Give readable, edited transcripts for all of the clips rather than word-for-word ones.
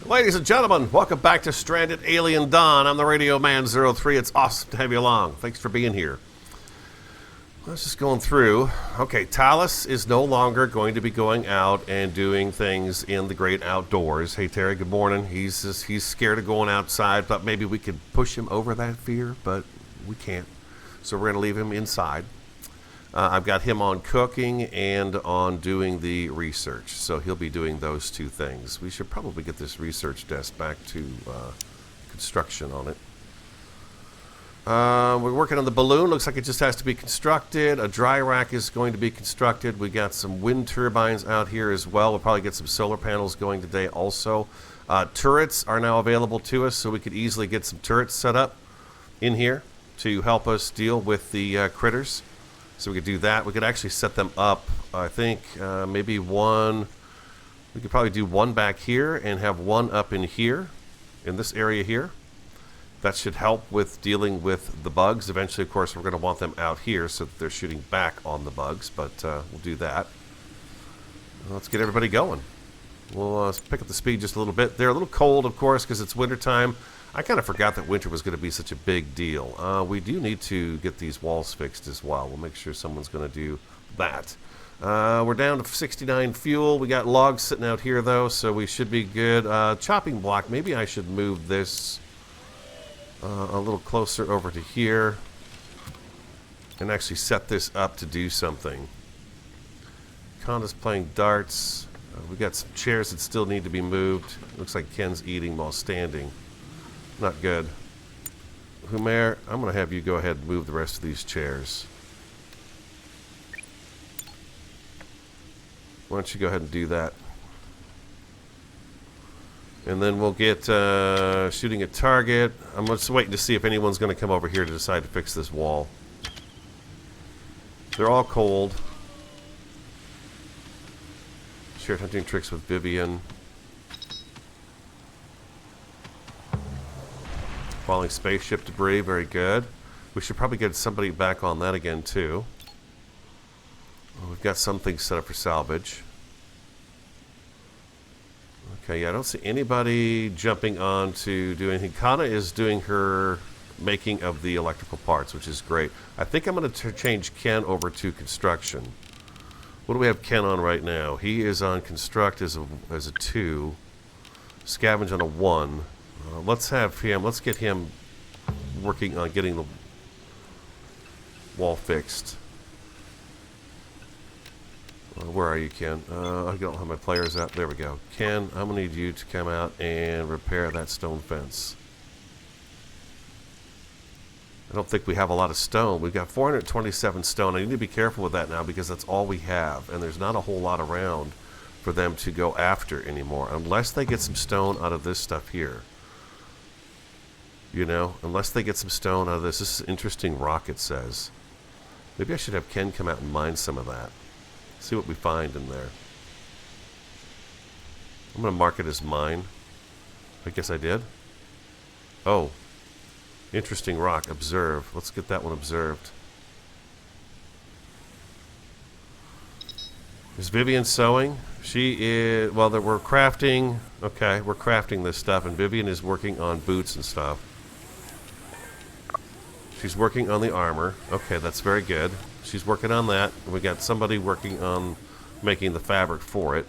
Ladies and gentlemen, welcome back to Stranded Alien Dawn. I'm the Radio Man 03. It's awesome to have you along. Thanks for being here. Let's just going through. Okay, Talus is no longer going to be going out and doing things in the great outdoors. Hey, Terry, good morning. He's scared of going outside. Thought maybe we could push him over that fear, but we can't. So we're going to leave him inside. I've got him on cooking and on doing the research. So he'll be doing those two things. We should probably get this research desk back to construction on it. We're working on the balloon. Looks like it just has to be constructed. A dry rack is going to be constructed. We got some wind turbines out here as well. We'll probably get some solar panels going today also. Turrets are now available to us, so we could easily get some turrets set up in here to help us deal with the critters. So we could do that. We could actually set them up, I think, maybe one. We could probably do one back here and have one up in here, in this area here. That should help with dealing with the bugs. Eventually, of course, we're going to want them out here so that they're shooting back on the bugs, but we'll do that. Let's get everybody going. We'll pick up the speed just a little bit. They're a little cold, of course, because it's wintertime. I kind of forgot that winter was going to be such a big deal. We do need to get these walls fixed as well. We'll make sure someone's going to do that. We're down to 69 fuel. We got logs sitting out here, though, so we should be good. Chopping block. Maybe I should move this a little closer over to here and actually set this up to do something. Conda's playing darts. We got some chairs that still need to be moved. Looks like Ken's eating while standing. Not good. Humair, I'm going to have you go ahead and move the rest of these chairs. Why don't you go ahead and do that? And then we'll get shooting a target. I'm just waiting to see if anyone's going to come over here to decide to fix this wall. They're all cold. Shared hunting tricks with Vivian. Falling spaceship debris, very good. We should probably get somebody back on that again too. We've got something set up for salvage. Okay, yeah, I don't see anybody jumping on to do anything. Kana is doing her making of the electrical parts, which is great. I think I'm going to change Ken over to construction. What do we have Ken on right now? He is on construct as a 2. Scavenge on a 1. Let's get him working on getting the wall fixed. Where are you, Ken? I don't have my players out. There we go. Ken, I'm going to need you to come out and repair that stone fence. I don't think we have a lot of stone. We've got 427 stone. I need to be careful with that now because that's all we have. And there's not a whole lot around for them to go after anymore. Unless they get some stone out of this stuff here. You know, unless they get some stone out of this. This is interesting rock, it says. Maybe I should have Ken come out and mine some of that. See what we find in there. I'm going to mark it as mine. I guess I did. Oh. Interesting rock. Observe. Let's get that one observed. Is Vivian sewing? She is... Well, we're crafting... Okay, we're crafting this stuff, and Vivian is working on boots and stuff. She's working on the armor. Okay, that's very good. She's working on that. And we got somebody working on making the fabric for it.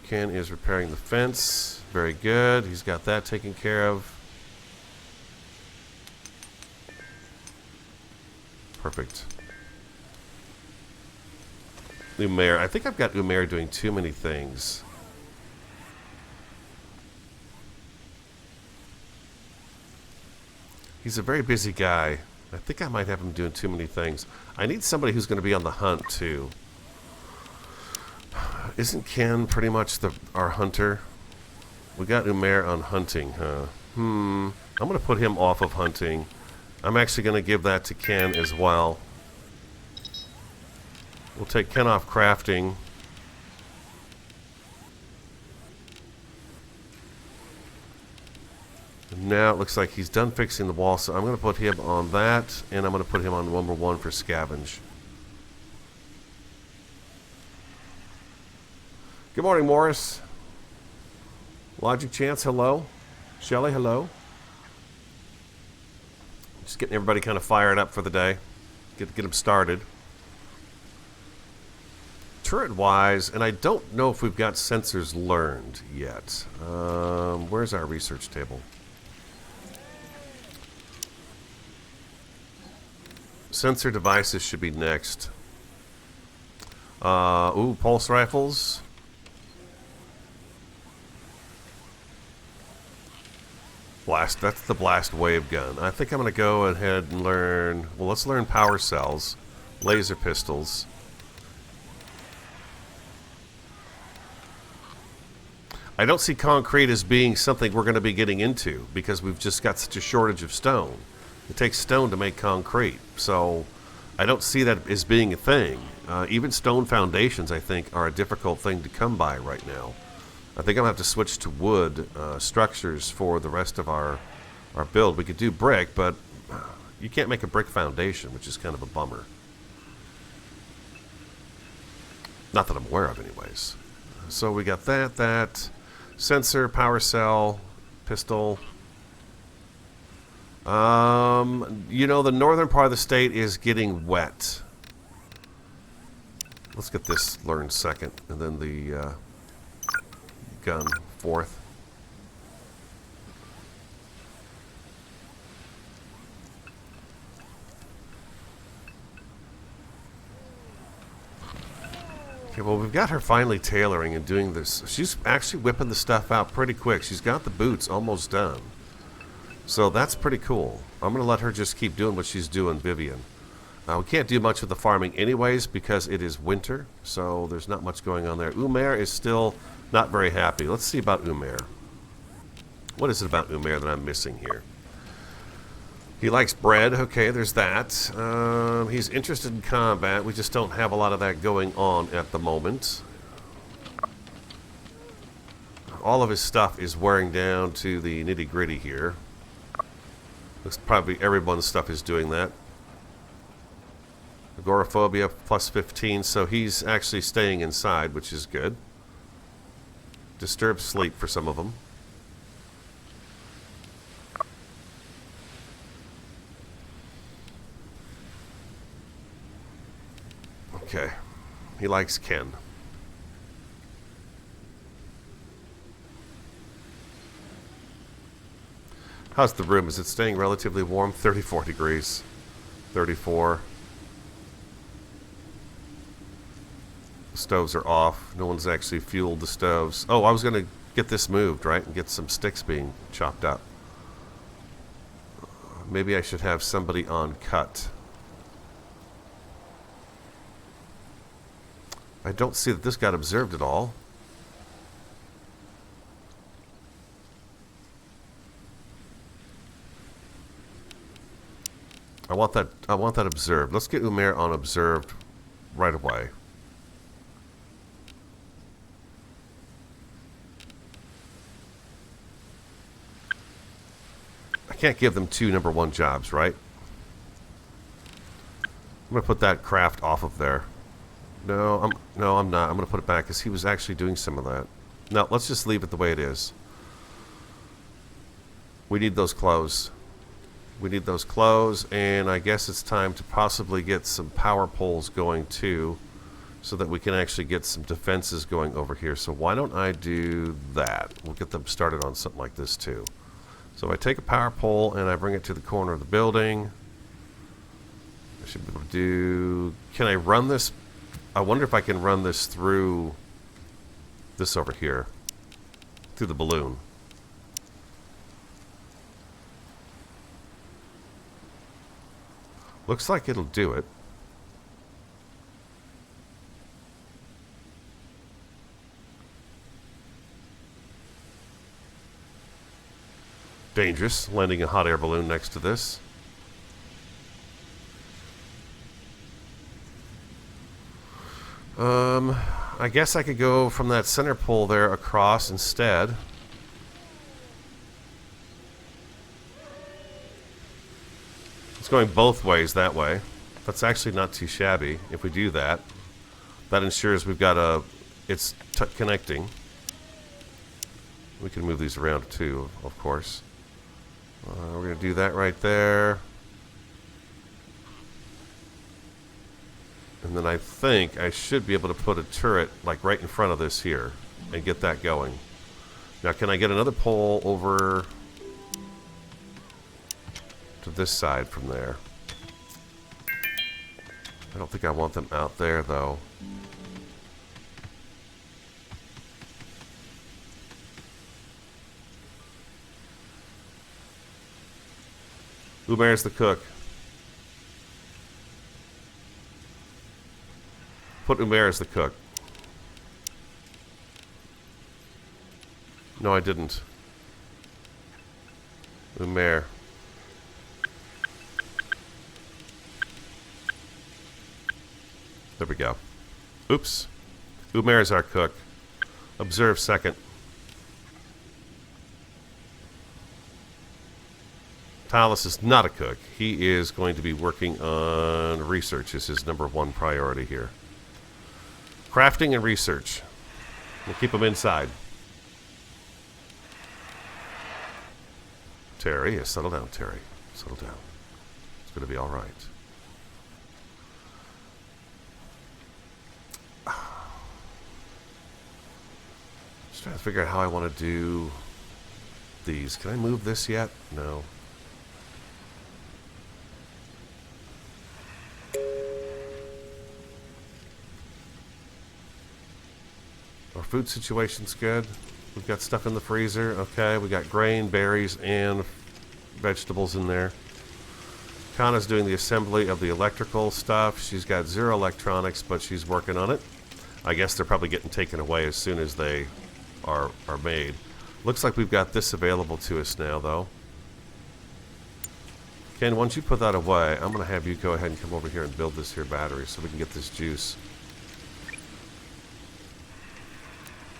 Ken is repairing the fence. Very good. He's got that taken care of. Perfect. Umair. I think I've got Umair doing too many things. He's a very busy guy. I think I might have him doing too many things. I need somebody who's going to be on the hunt, too. Isn't Ken pretty much our hunter? We got Umair on hunting, huh? I'm going to put him off of hunting. I'm actually going to give that to Ken as well. We'll take Ken off crafting. Now it looks like he's done fixing the wall, so I'm going to put him on that, and I'm going to put him on number 1 for scavenge. Good morning, Morris. Logic Chance, hello. Shelly, hello. Just getting everybody kind of fired up for the day. Get them started. Turret-wise, and I don't know if we've got sensors learned yet. Where's our research table? Sensor devices should be next. Ooh, pulse rifles. Blast, that's the blast wave gun. I think I'm going to go ahead and learn, well, let's learn power cells, laser pistols. I don't see concrete as being something we're going to be getting into because we've just got such a shortage of stone. It takes stone to make concrete, so I don't see that as being a thing. Even stone foundations, I think, are a difficult thing to come by right now. I think I'm going to have to switch to wood structures for the rest of our build. We could do brick, but you can't make a brick foundation, which is kind of a bummer. Not that I'm aware of, anyways. So we got that, sensor, power cell, pistol. You know, the northern part of the state is getting wet. Let's get this learned second, and then the gun fourth. Okay, well, we've got her finally tailoring and doing this. She's actually whipping the stuff out pretty quick. She's got the boots almost done. So that's pretty cool. I'm going to let her just keep doing what she's doing, Vivian. We can't do much with the farming anyways because it is winter, so there's not much going on there. Umair is still not very happy. Let's see about Umair. What is it about Umair that I'm missing here? He likes bread. Okay, there's that. He's interested in combat. We just don't have a lot of that going on at the moment. All of his stuff is wearing down to the nitty-gritty here. Looks probably everyone's stuff is doing that. Agoraphobia plus 15, so he's actually staying inside, which is good. Disturbed sleep for some of them. Okay. He likes Ken. How's the room? Is it staying relatively warm? 34 degrees. 34. The stoves are off. No one's actually fueled the stoves. Oh, I was going to get this moved, right? And get some sticks being chopped up. Maybe I should have somebody on cut. I don't see that this got observed at all. I want that observed. Let's get Umair on observed right away. I can't give them two number one jobs, right? I'm gonna put that craft off of there. No, I'm not. I'm gonna put it back because he was actually doing some of that. No, let's just leave it the way it is. We need those clothes. We need those clothes, and I guess it's time to possibly get some power poles going too, so that we can actually get some defenses going over here. So why don't I do that? We'll get them started on something like this too. So I take a power pole and I bring it to the corner of the building. I should be able to do... Can I run this? I wonder if I can run this through this over here, through the balloon. Looks like it'll do it. Dangerous, landing a hot air balloon next to this. I guess I could go from that center pole there across instead. It's going both ways that way. That's actually not too shabby if we do that. That ensures we've got a... It's connecting. We can move these around too, of course. We're going to do that right there. And then I think I should be able to put a turret like right in front of this here and get that going. Now can I get another pole over to this side from there? I don't think I want them out there though. Umair's the cook. Put Umair as the cook. No, I didn't. Umair. There we go. Oops. Umair is our cook. Observe second. Talos is not a cook. He is going to be working on research. Is his #1 priority here. Crafting and research. We'll keep him inside. Terry, settle down, Terry. Settle down. It's going to be all right. Just trying to figure out how I want to do these. Can I move this yet? No. Our food situation's good. We've got stuff in the freezer. Okay, we got grain, berries, and vegetables in there. Kana's doing the assembly of the electrical stuff. She's got 0 electronics, but she's working on it. I guess they're probably getting taken away as soon as they are made. Looks like we've got this available to us now, though. Ken, once you put that away, I'm going to have you go ahead and come over here and build this here battery so we can get this juice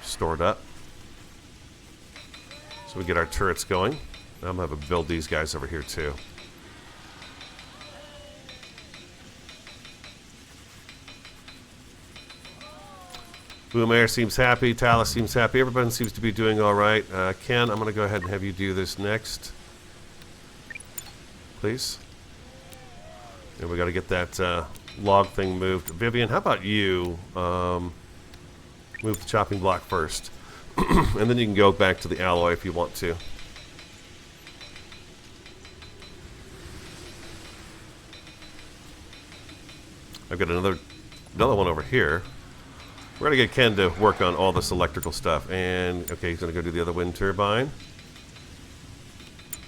stored up. So we get our turrets going. I'm going to have to build these guys over here too. Umair seems happy. Talos seems happy. Everybody seems to be doing all right. Ken, I'm going to go ahead and have you do this next. Please. And we got to get that log thing moved. Vivian, how about you move the chopping block first? And then you can go back to the alloy if you want to. I've got another one over here. We're going to get Ken to work on all this electrical stuff. And, okay, he's going to go do the other wind turbine.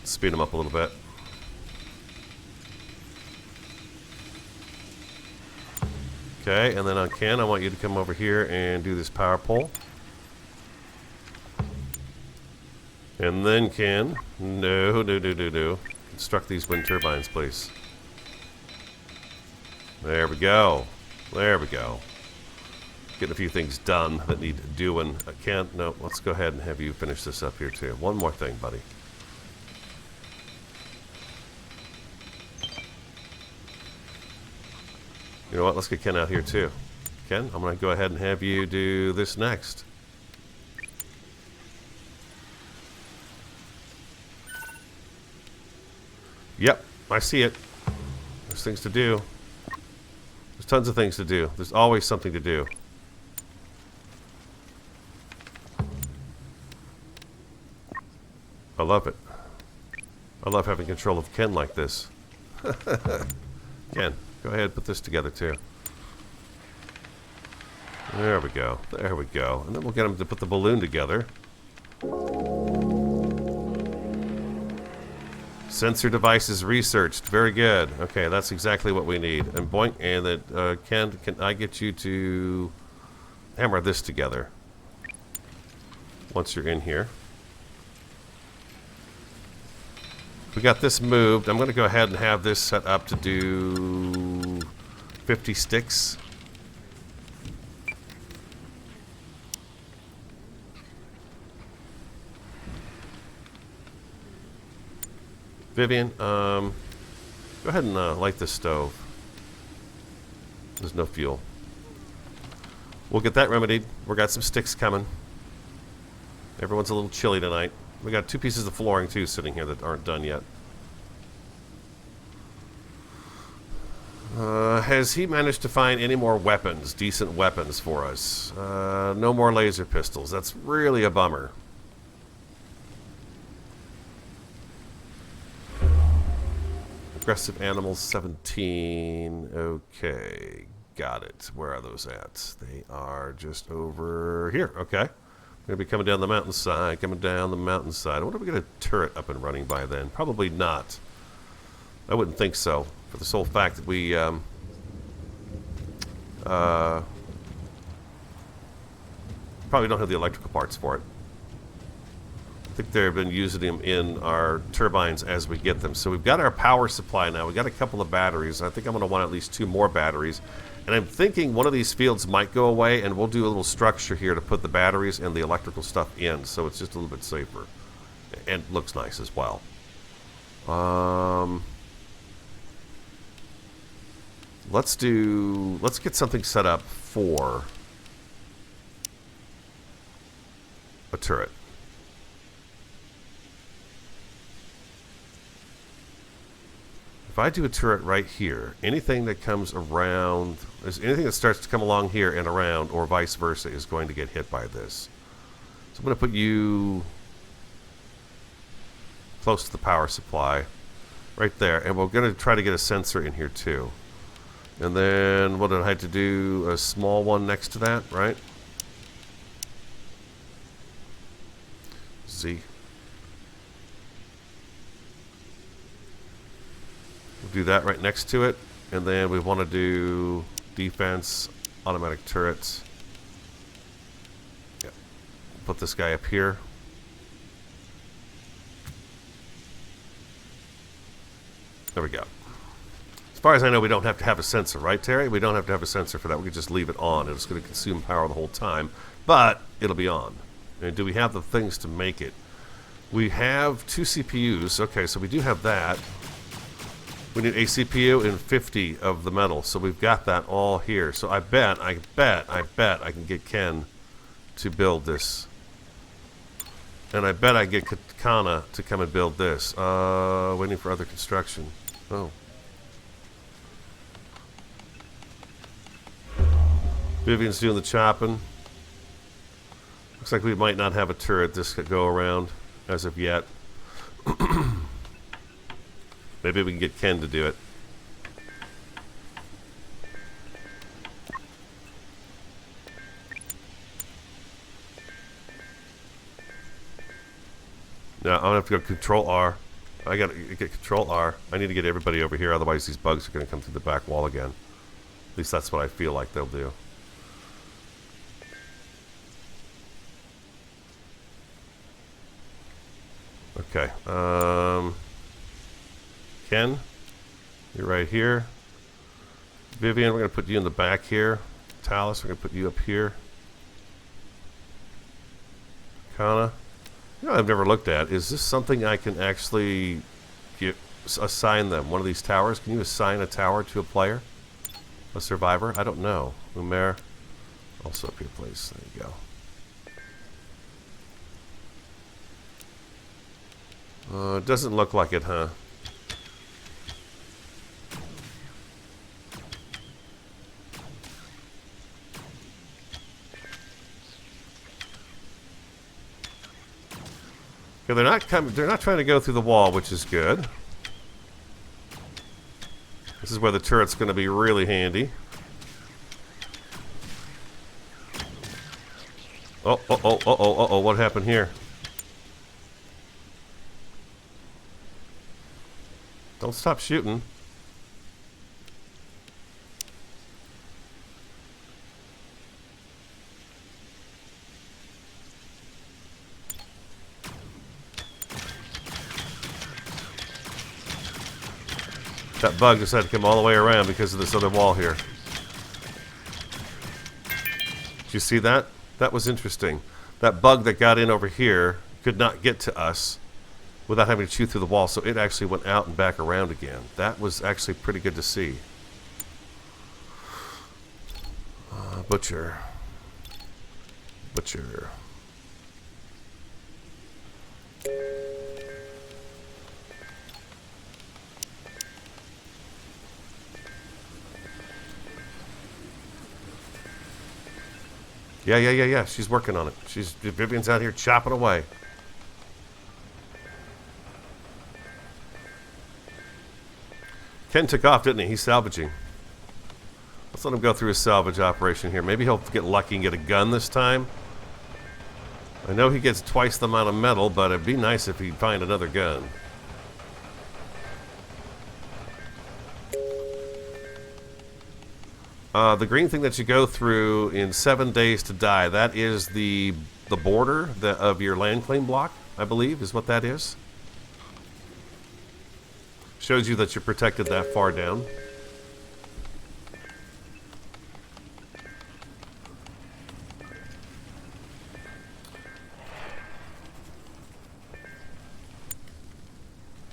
Speed him up a little bit. Okay, and then on Ken, I want you to come over here and do this power pole. And then Ken, no. Construct these wind turbines, please. There we go. There we go. Getting a few things done that need doing. Ken, no, let's go ahead and have you finish this up here too. One more thing, buddy. You know what? Let's get Ken out here too. Ken, I'm going to go ahead and have you do this next. Yep, I see it. There's things to do. There's tons of things to do. There's always something to do. I love it. I love having control of Ken like this. Ken, go ahead, put this together too. There we go. There we go. And then we'll get him to put the balloon together. Sensor devices researched. Very good. Okay, that's exactly what we need. And boink, and that Ken, can I get you to hammer this together once you're in here? We got this moved. I'm going to go ahead and have this set up to do 50 sticks. Vivian, go ahead and light this stove. There's no fuel. We'll get that remedied. We got some sticks coming. Everyone's a little chilly tonight. We got 2 pieces of flooring, too, sitting here that aren't done yet. Has he managed to find any more weapons, decent weapons for us? No more laser pistols. That's really a bummer. Aggressive animals 17. Okay, got it. Where are those at? They are just over here. Okay. We're going to be coming down the mountainside, coming down the mountainside. I wonder if we get a turret up and running by then. Probably not. I wouldn't think so, for the sole fact that we probably don't have the electrical parts for it. I think they've been using them in our turbines as we get them. So we've got our power supply now. We've got a couple of batteries. I think I'm going to want at least 2 more batteries. And I'm thinking one of these fields might go away, and we'll do a little structure here to put the batteries and the electrical stuff in, so it's just a little bit safer. And looks nice as well. Let's get something set up for a turret. If I do a turret right here, anything that comes around, anything that starts to come along here and around, or vice versa, is going to get hit by this. So I'm going to put you close to the power supply, right there, and we're going to try to get a sensor in here too. And then what did I have to do? A small one next to that, right? Z. We'll do that right next to it, and then we want to do defense, automatic turrets. Yep. Put this guy up here. There we go. As far as I know, we don't have to have a sensor, right, Terry? We don't have to have a sensor for that. We can just leave it on. It's going to consume power the whole time, but it'll be on. And do we have the things to make it? We have 2 CPUs. Okay, so we do have that. We need a CPU and 50 of the metal, so we've got that all here. So I bet I can get Ken to build this. And I bet I get Katana to come and build this. Waiting for other construction. Oh. Vivian's doing the chopping. Looks like we might not have a turret this could go around as of yet. Maybe we can get Ken to do it. Now I'm gonna have to go Control R. I gotta get Control R. I need to get everybody over here, otherwise these bugs are gonna come through the back wall again. At least that's what I feel like they'll do. Okay. Ken, you're right here. Vivian, we're going to put you in the back here. Talus, we're going to put you up here. Kana. You know, I've never looked at. Is this something I can actually assign them? One of these towers? Can you assign a tower to a player? A survivor? I don't know. Umair. Also up here, please. There you go. It doesn't look like it, huh? Okay, they're not coming. They're not trying to go through the wall, which is good. This is where the turret's going to be really handy. Oh! What happened here? Don't stop shooting. That bug decided to come all the way around because of this other wall here. Did you see that? That was interesting. That bug that got in over here could not get to us without having to chew through the wall, so it actually went out and back around again. That was actually pretty good to see. Butcher. Yeah. She's working on it. Vivian's out here chopping away. Ken took off, didn't he? He's salvaging. Let's let him go through his salvage operation here. Maybe he'll get lucky and get a gun this time. I know he gets twice the amount of metal, but it'd be nice if he'd find another gun. The green thing that you go through in 7 days to die, that is the border of your land claim block, I believe, is what that is. Shows you that you're protected that far down.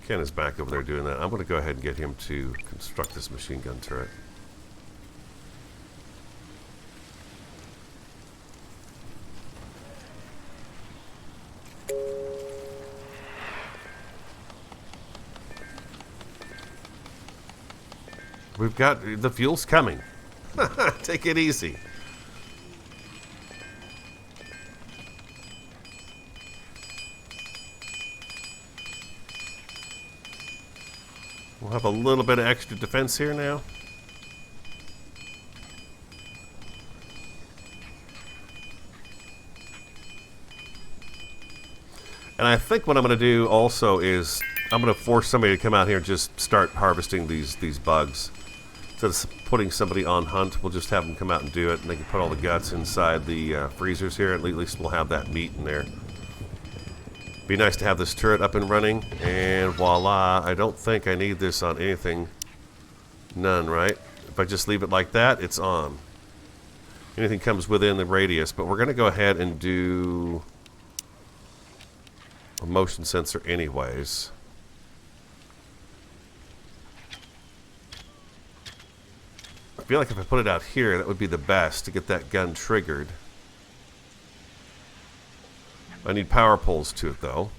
Ken is back over there doing that. I'm going to go ahead and get him to construct this machine gun turret. We've got the fuel's coming. Take it easy. We'll have a little bit of extra defense here now. And I think what I'm going to do also is I'm going to force somebody to come out here and just start harvesting these bugs. Instead of putting somebody on hunt, we'll just have them come out and do it, and they can put all the guts inside the freezers here. At least we'll have that meat in there. Be nice to have this turret up and running, and voila. I don't think I need this on anything. None, right? If I just leave it like that, it's on. Anything comes within the radius, but we're going to go ahead and do a motion sensor anyways. I feel like if I put it out here, that would be the best to get that gun triggered. I need power poles to it, though.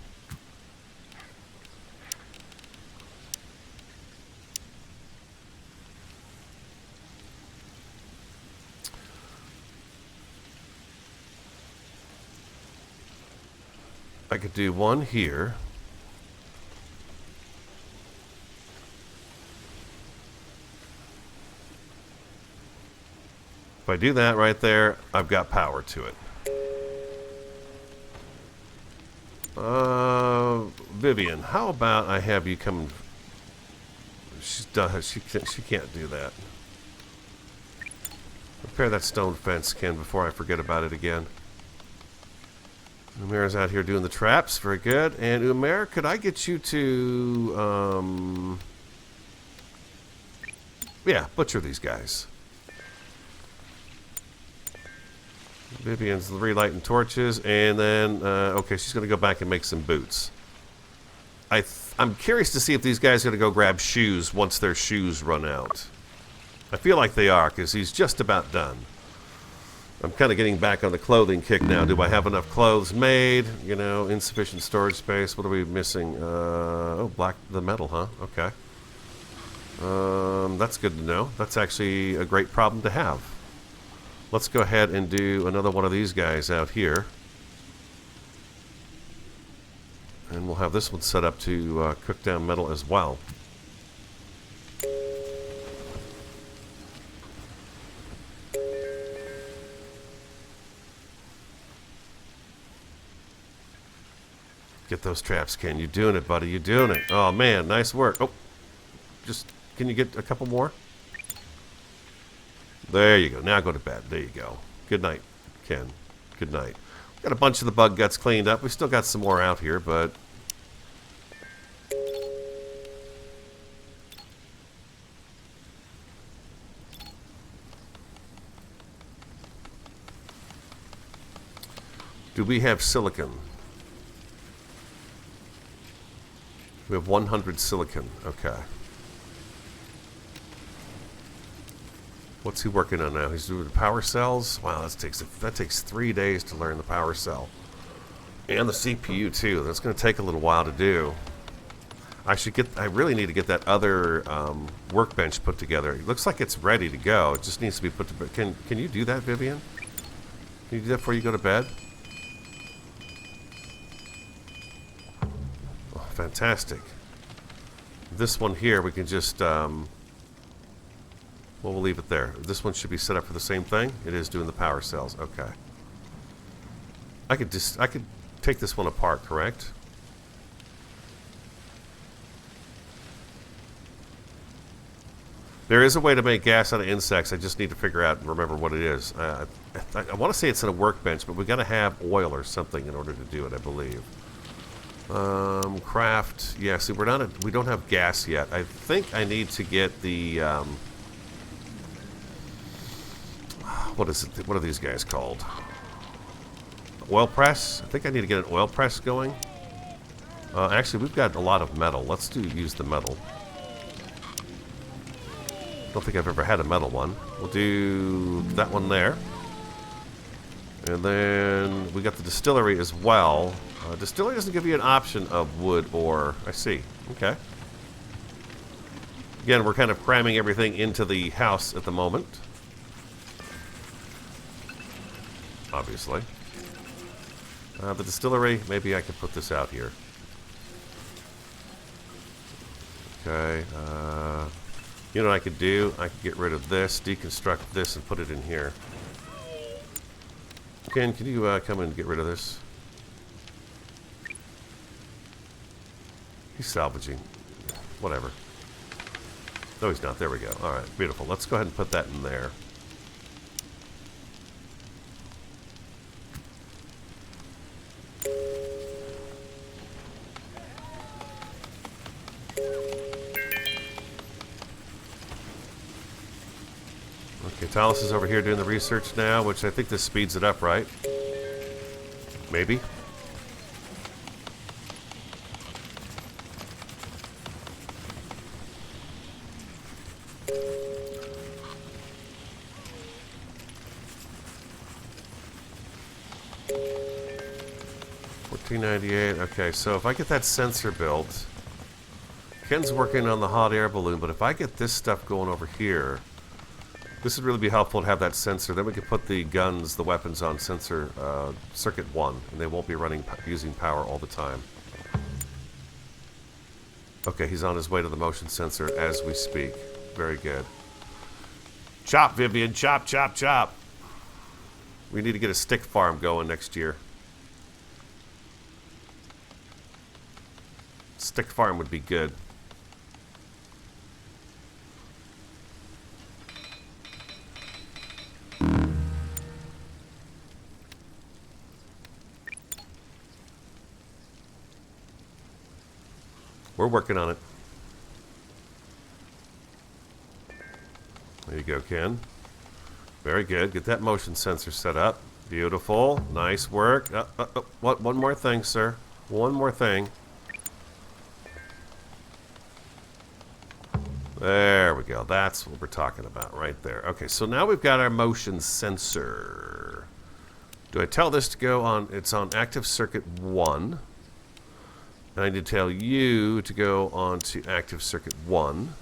I could do one here. If I do that right there, I've got power to it. Vivian, how about I have you come? She's done. She can't do that. Repair that stone fence, Ken, before I forget about it again. Umair's out here doing the traps. Very good. And Umair, could I get you to, yeah, butcher these guys. Vivian's relighting torches, and then, okay, she's going to go back and make some boots. I'm curious to see if these guys are going to go grab shoes once their shoes run out. I feel like they are, because he's just about done. I'm kind of getting back on the clothing kick now. Do I have enough clothes made? You know, insufficient storage space. What are we missing? Oh, the metal, huh? Okay. That's good to know. That's actually a great problem to have. Let's go ahead and do another one of these guys out here. And we'll have this one set up to cook down metal as well. Get those traps, Ken. You're doing it, buddy. You're doing it. Oh, man. Nice work. Oh, just, can you get a couple more? There you go. Now go to bed. There you go. Good night, Ken. Good night. Got a bunch of the bug guts cleaned up. We still got some more out here, but... do we have silicon? We have 100 silicon. Okay. What's he working on now? He's doing the power cells? Wow, that takes 3 days to learn the power cell. And the CPU too. That's going to take a little while to do. I really need to get that other workbench put together. It looks like it's ready to go. It just needs to be put to bed. Can you do that, Vivian? Can you do that before you go to bed? Oh, fantastic. This one here, we can just, well, we'll leave it there. This one should be set up for the same thing. It is doing the power cells. Okay. I could take this one apart, correct? There is a way to make gas out of insects. I just need to figure out and remember what it is. I want to say it's in a workbench, but we got to have oil or something in order to do it, I believe. Craft. Yeah, see, we don't have gas yet. I think I need to get the what is it? What are these guys called? Oil press. I think I need to get an oil press going. Actually, we've got a lot of metal. Let's use the metal. Don't think I've ever had a metal one. We'll do that one there. And then we got the distillery as well. Distillery doesn't give you an option of wood or... I see. Okay. Again, we're kind of cramming everything into the house at the moment. Obviously. The distillery, maybe I could put this out here. Okay. You know what I could do? I could get rid of this, deconstruct this, and put it in here. Ken, can you come in and get rid of this? He's salvaging. Whatever. No, he's not. There we go. Alright, beautiful. Let's go ahead and put that in there. Okay, Talos is over here doing the research now, which I think this speeds it up, right? Maybe. $14.98. Okay, so if I get that sensor built, Ken's working on the hot air balloon, but if I get this stuff going over here, this would really be helpful to have that sensor. Then we could put the guns, the weapons on sensor circuit 1, and they won't be running using power all the time. Okay, he's on his way to the motion sensor as we speak. Very good. Chop, Vivian, chop, chop, chop. We need to get a stick farm going next year. Stick farm would be good. We're working on it. There you go, Ken. Very good. Get that motion sensor set up. Beautiful. Nice work. What? One more thing, sir. One more thing. There we go. That's what we're talking about right there. Okay, so now we've got our motion sensor. Do I tell this to go on? It's on active circuit 1. And I need to tell you to go on to active circuit 1.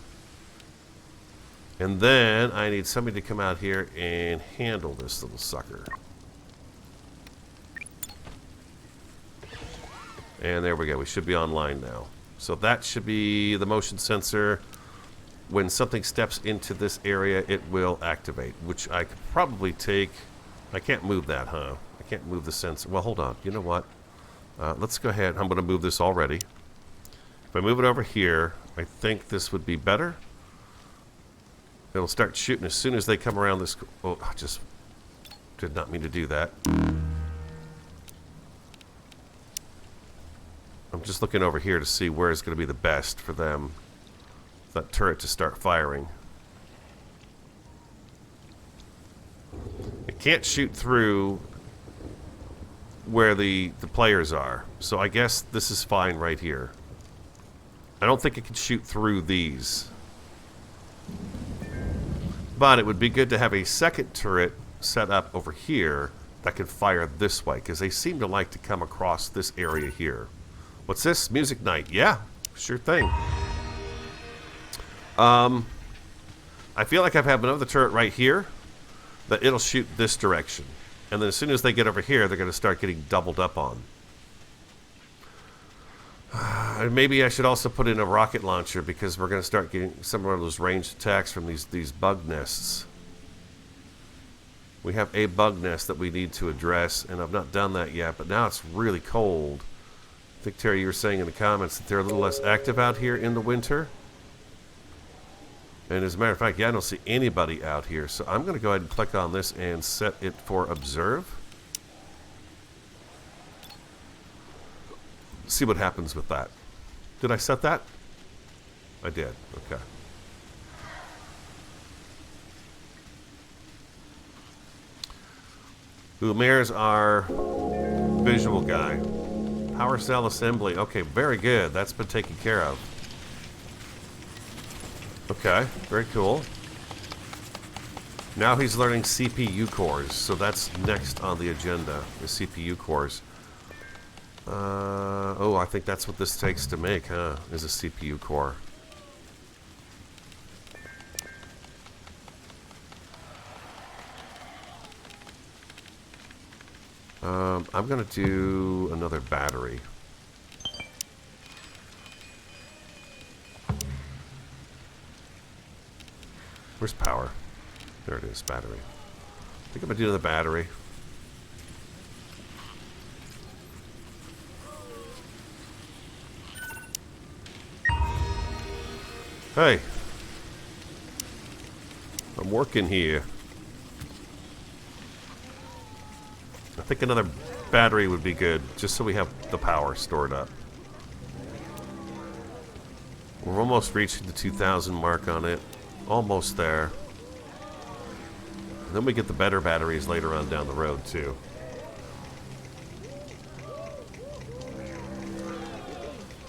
And then I need somebody to come out here and handle this little sucker. And there we go. We should be online now. So that should be the motion sensor. When something steps into this area, it will activate, which I could probably take. I can't move that, huh? I can't move the sensor. Well, hold on. You know what? Let's go ahead. I'm going to move this already. If I move it over here, I think this would be better. It'll start shooting as soon as they come around this. Oh, I just did not mean to do that. I'm just looking over here to see where is going to be the best for them. That turret to start firing. It can't shoot through where the players are. So I guess this is fine right here. I don't think it can shoot through these. But it would be good to have a second turret set up over here that can fire this way, because they seem to like to come across this area here. What's this? Music night. Yeah, sure thing. I feel like I have another turret right here that it'll shoot this direction. And then as soon as they get over here, they're going to start getting doubled up on. Maybe I should also put in a rocket launcher, because we're going to start getting some of those ranged attacks from these bug nests. We have a bug nest that we need to address, and I've not done that yet, but now it's really cold. I think, Terry, you were saying in the comments that they're a little less active out here in the winter. And as a matter of fact, yeah, I don't see anybody out here. So I'm going to go ahead and click on this and set it for observe. See what happens with that. Did I set that? I did. Okay. Umair's our visual guy. Power cell assembly. Okay, very good. That's been taken care of. Okay, very cool. Now he's learning CPU cores, so that's next on the agenda, the CPU cores. Oh, I think that's what this takes to make, huh? Is a CPU core. I'm gonna do another battery. Where's power? There it is, battery. I think I'm gonna do another battery. Hey, I'm working here. I think another battery would be good, just so we have the power stored up. We're almost reaching the 2,000 mark on it. Almost there. And then we get the better batteries later on down the road, too.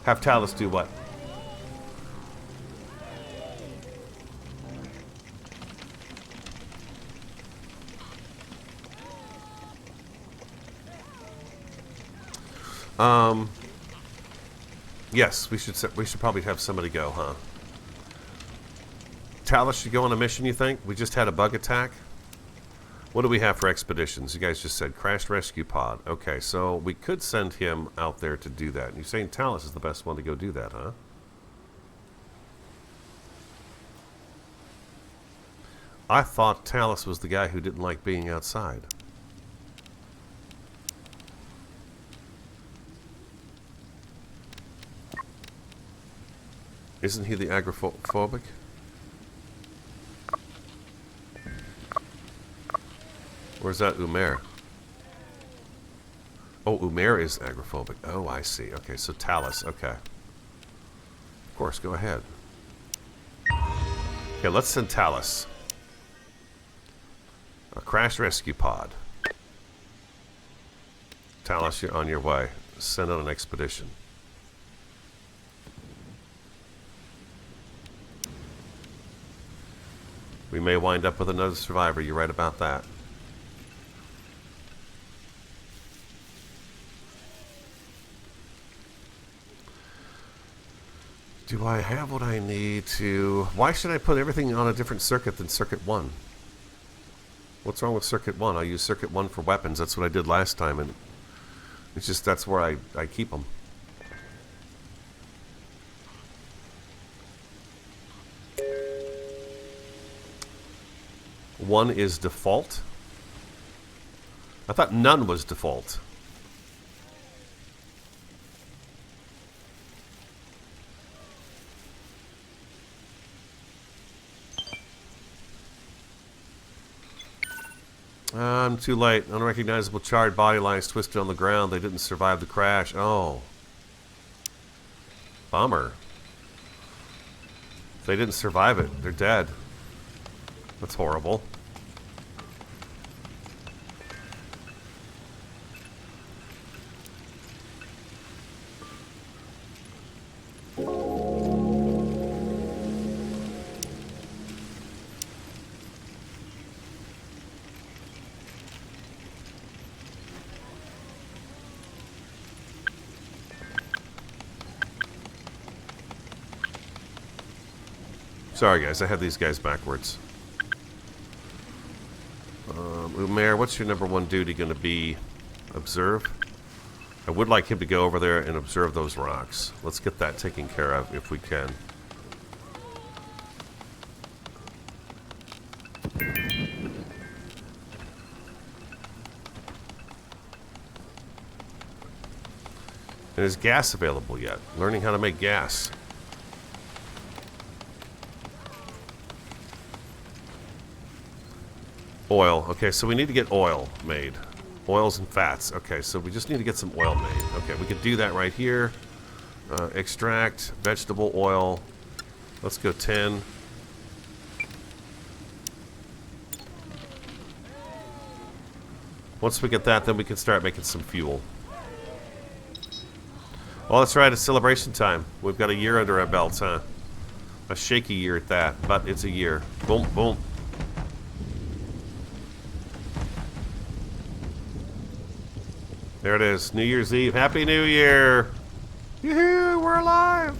Have Talus do what? Yes, we should probably have somebody go, huh? Talus should go on a mission, you think? We just had a bug attack. What do we have for expeditions? You guys just said crashed rescue pod. Okay, so we could send him out there to do that. And you're saying Talus is the best one to go do that, huh? I thought Talus was the guy who didn't like being outside. Isn't he the agoraphobic? Where's that Umair? Oh, Umair is agoraphobic. Oh, I see. Okay, so Talus. Okay. Of course, go ahead. Okay, let's send Talus. A crash rescue pod. Talus, you're on your way. Send out an expedition. We may wind up with another survivor. You're right about that. Do I have what I need to... Why should I put everything on a different circuit than Circuit 1? What's wrong with Circuit 1? I use Circuit 1 for weapons. That's what I did last time, and it's just that's where I keep them. One is default. I thought none was default. I'm too late. Unrecognizable charred body lines twisted on the ground. They didn't survive the crash. Oh. Bummer. If they didn't survive it, they're dead. That's horrible. Sorry, guys. I had these guys backwards. Umair, what's your number one duty going to be? Observe? I would like him to go over there and observe those rocks. Let's get that taken care of if we can. And is gas available yet? Learning how to make gas. Oil. Okay, so we need to get oil made. Oils and fats. Okay, so we just need to get some oil made. Okay, we could do that right here. Extract vegetable oil. Let's go 10. Once we get that, then we can start making some fuel. Well, that's right. It's celebration time. We've got a year under our belts, huh? A shaky year at that, but it's a year. Boom, boom. There it is. New Year's Eve. Happy New Year! Yoo-hoo! We're alive!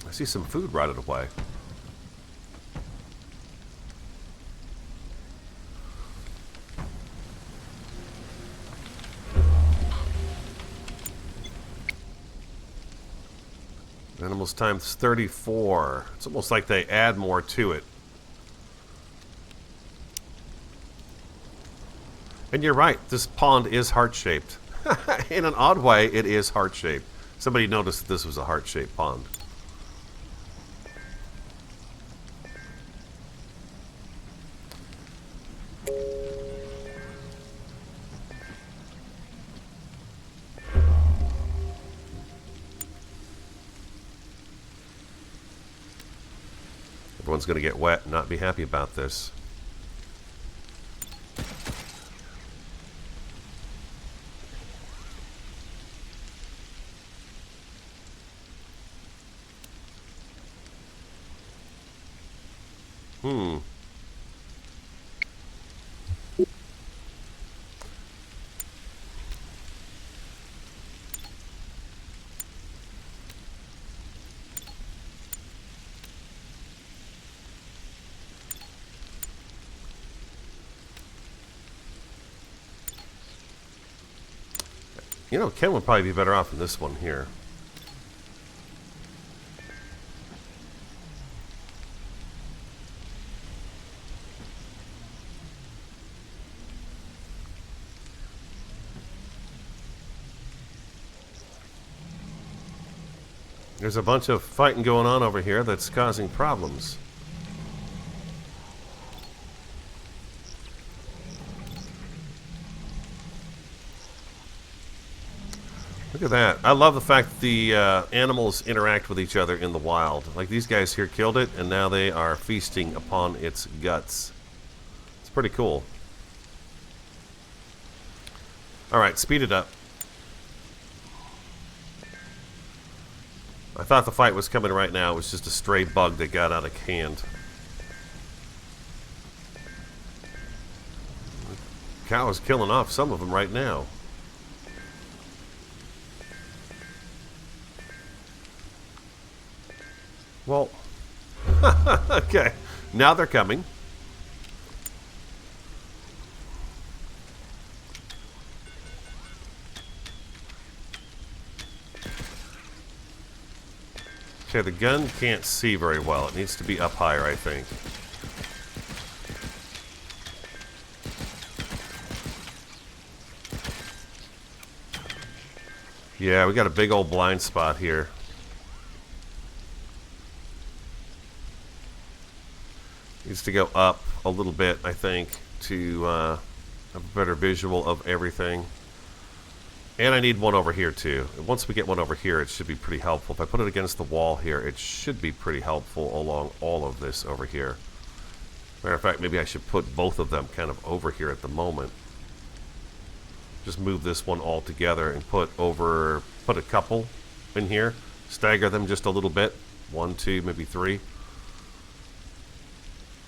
I see some food rotted away. Animals times 34. It's almost like they add more to it. And you're right, this pond is heart-shaped. In an odd way, it is heart-shaped. Somebody noticed that this was a heart-shaped pond. Everyone's going to get wet and not be happy about this. You know, Ken would probably be better off in this one here. There's a bunch of fighting going on over here that's causing problems. Look at that. I love the fact that the animals interact with each other in the wild. Like these guys here killed it, and now they are feasting upon its guts. It's pretty cool. Alright, speed it up. I thought the fight was coming right now. It was just a stray bug that got out of hand. The cow is killing off some of them right now. Well, okay. Now they're coming. Okay, the gun can't see very well. It needs to be up higher, I think. Yeah, we got a big old blind spot here. Needs to go up a little bit, I think, to have a better visual of everything. And I need one over here, too. Once we get one over here, it should be pretty helpful. If I put it against the wall here, it should be pretty helpful along all of this over here. Matter of fact, maybe I should put both of them kind of over here at the moment. Just move this one all together and put a couple in here. Stagger them just a little bit. 1, 2, maybe 3.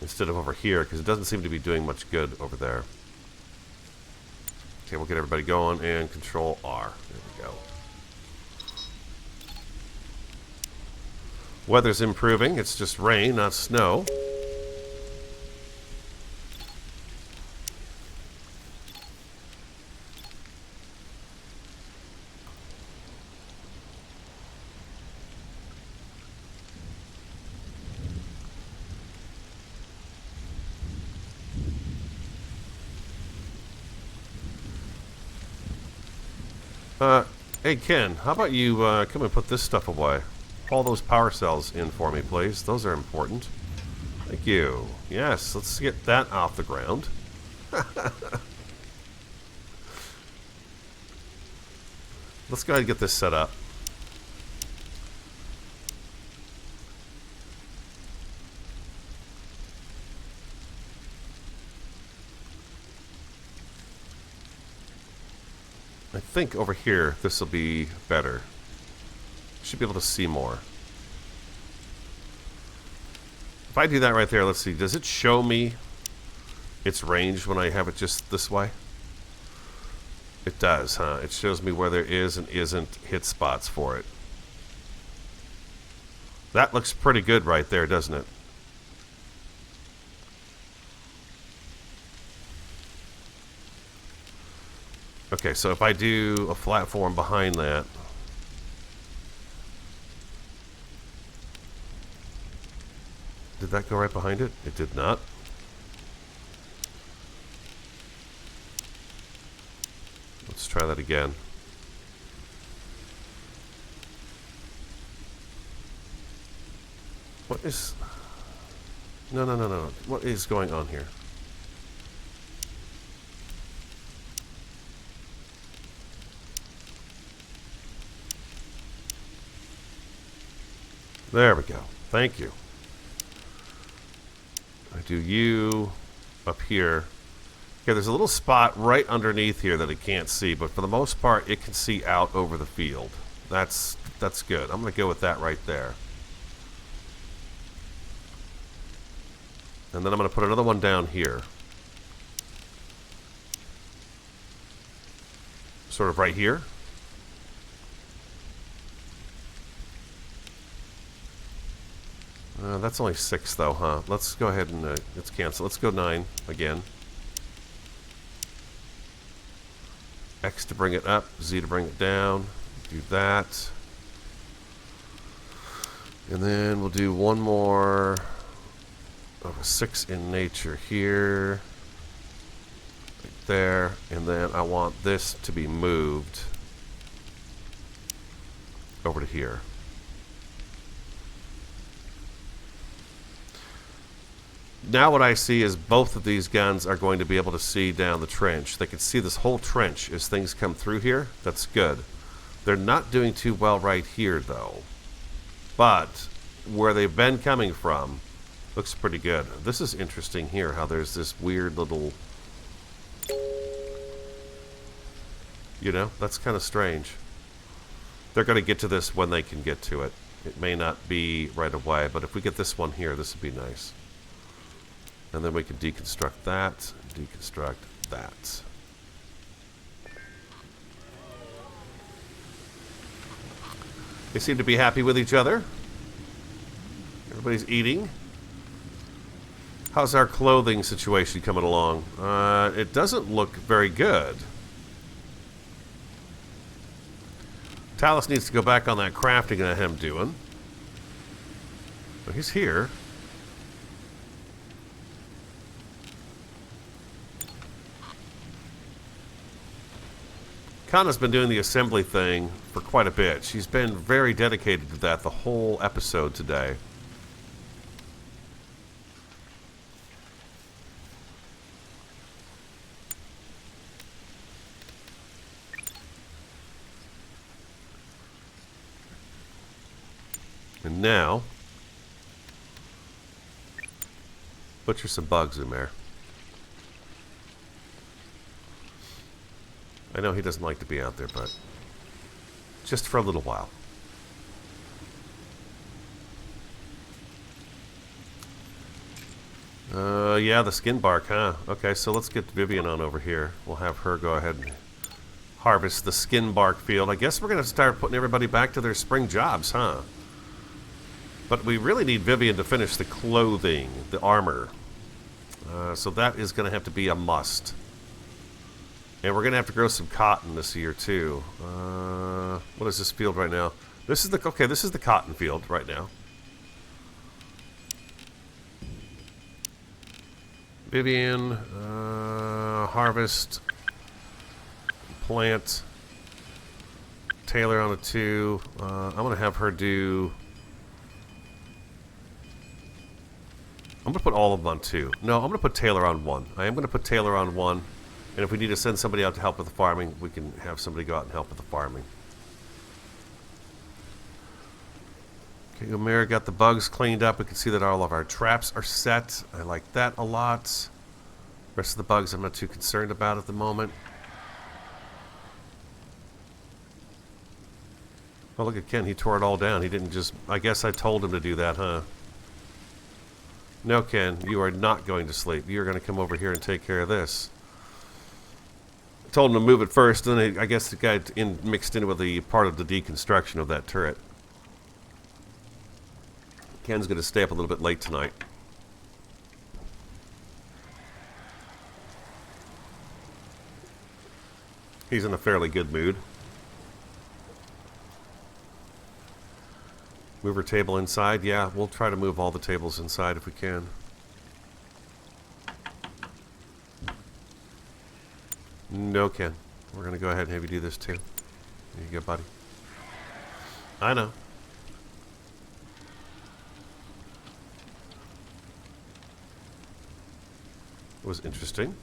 Instead of over here, because it doesn't seem to be doing much good over there. Okay, we'll get everybody going and Control R. There we go. Weather's improving. It's just rain, not snow. Hey Ken, how about you come and put this stuff away? Haul those power cells in for me, please. Those are important. Thank you. Yes, let's get that off the ground. Let's go ahead and get this set up. I think over here this will be better. Should be able to see more. If I do that right there, let's see, does it show me its range when I have it just this way? It does, huh? It shows me where there is and isn't hit spots for it. That looks pretty good right there, doesn't it? Okay, so if I do a flat form behind that, did that go right behind it? It did not. Let's try that again. What is... No. What is going on here? There we go. Thank you. I do you up here. Okay, there's a little spot right underneath here that it can't see, but for the most part, it can see out over the field. That's good. I'm going to go with that right there. And then I'm going to put another one down here. Sort of right here. That's only 6 though, huh? Let's go ahead and let's cancel. Let's go 9 again. X to bring it up, Z to bring it down. Do that. And then we'll do one more of a 6 in nature here. Right there. And then I want this to be moved over to here. Now what I see is both of these guns are going to be able to see down the trench. They can see this whole trench as things come through here. That's good. They're not doing too well right here, though. But where they've been coming from looks pretty good. This is interesting here, how there's this weird little... You know, that's kind of strange. They're going to get to this when they can get to it. It may not be right away, but if we get this one here, this would be nice. And then we can deconstruct that, deconstruct that. They seem to be happy with each other. Everybody's eating. How's our clothing situation coming along? It doesn't look very good. Talus needs to go back on that crafting that I'm doing. But he's here. Kana's been doing the assembly thing for quite a bit. She's been very dedicated to that the whole episode today. And now, butcher some bugs in there. I know he doesn't like to be out there, but just for a little while. Yeah, the skin bark, huh? Okay, so let's get Vivian on over here. We'll have her go ahead and harvest the skin bark field. I guess we're going to start putting everybody back to their spring jobs, huh? But we really need Vivian to finish the clothing, the armor. So that is going to have to be a must. And we're going to have to grow some cotton this year, too. What is this field right now? This is the... Okay, this is the cotton field right now. Vivian, harvest, plant, Taylor on a 2. I'm going to have her do... I'm going to put all of them on 2. No, I'm going to put Taylor on 1. I am going to put Taylor on 1. And if we need to send somebody out to help with the farming, we can have somebody go out and help with the farming. Okay, Omer got the bugs cleaned up. We can see that all of our traps are set. I like that a lot. The rest of the bugs I'm not too concerned about at the moment. Oh, look at Ken. He tore it all down. He didn't just... I guess I told him to do that, huh? No, Ken. You are not going to sleep. You're going to come over here and take care of this. I told him to move it first, and then I guess the guy mixed in with the part of the deconstruction of that turret. Ken's going to stay up a little bit late tonight. He's in a fairly good mood. Move her table inside. Yeah, we'll try to move all the tables inside if we can. No, Ken. We're going to go ahead and have you do this too. There you go, buddy. I know. It was interesting.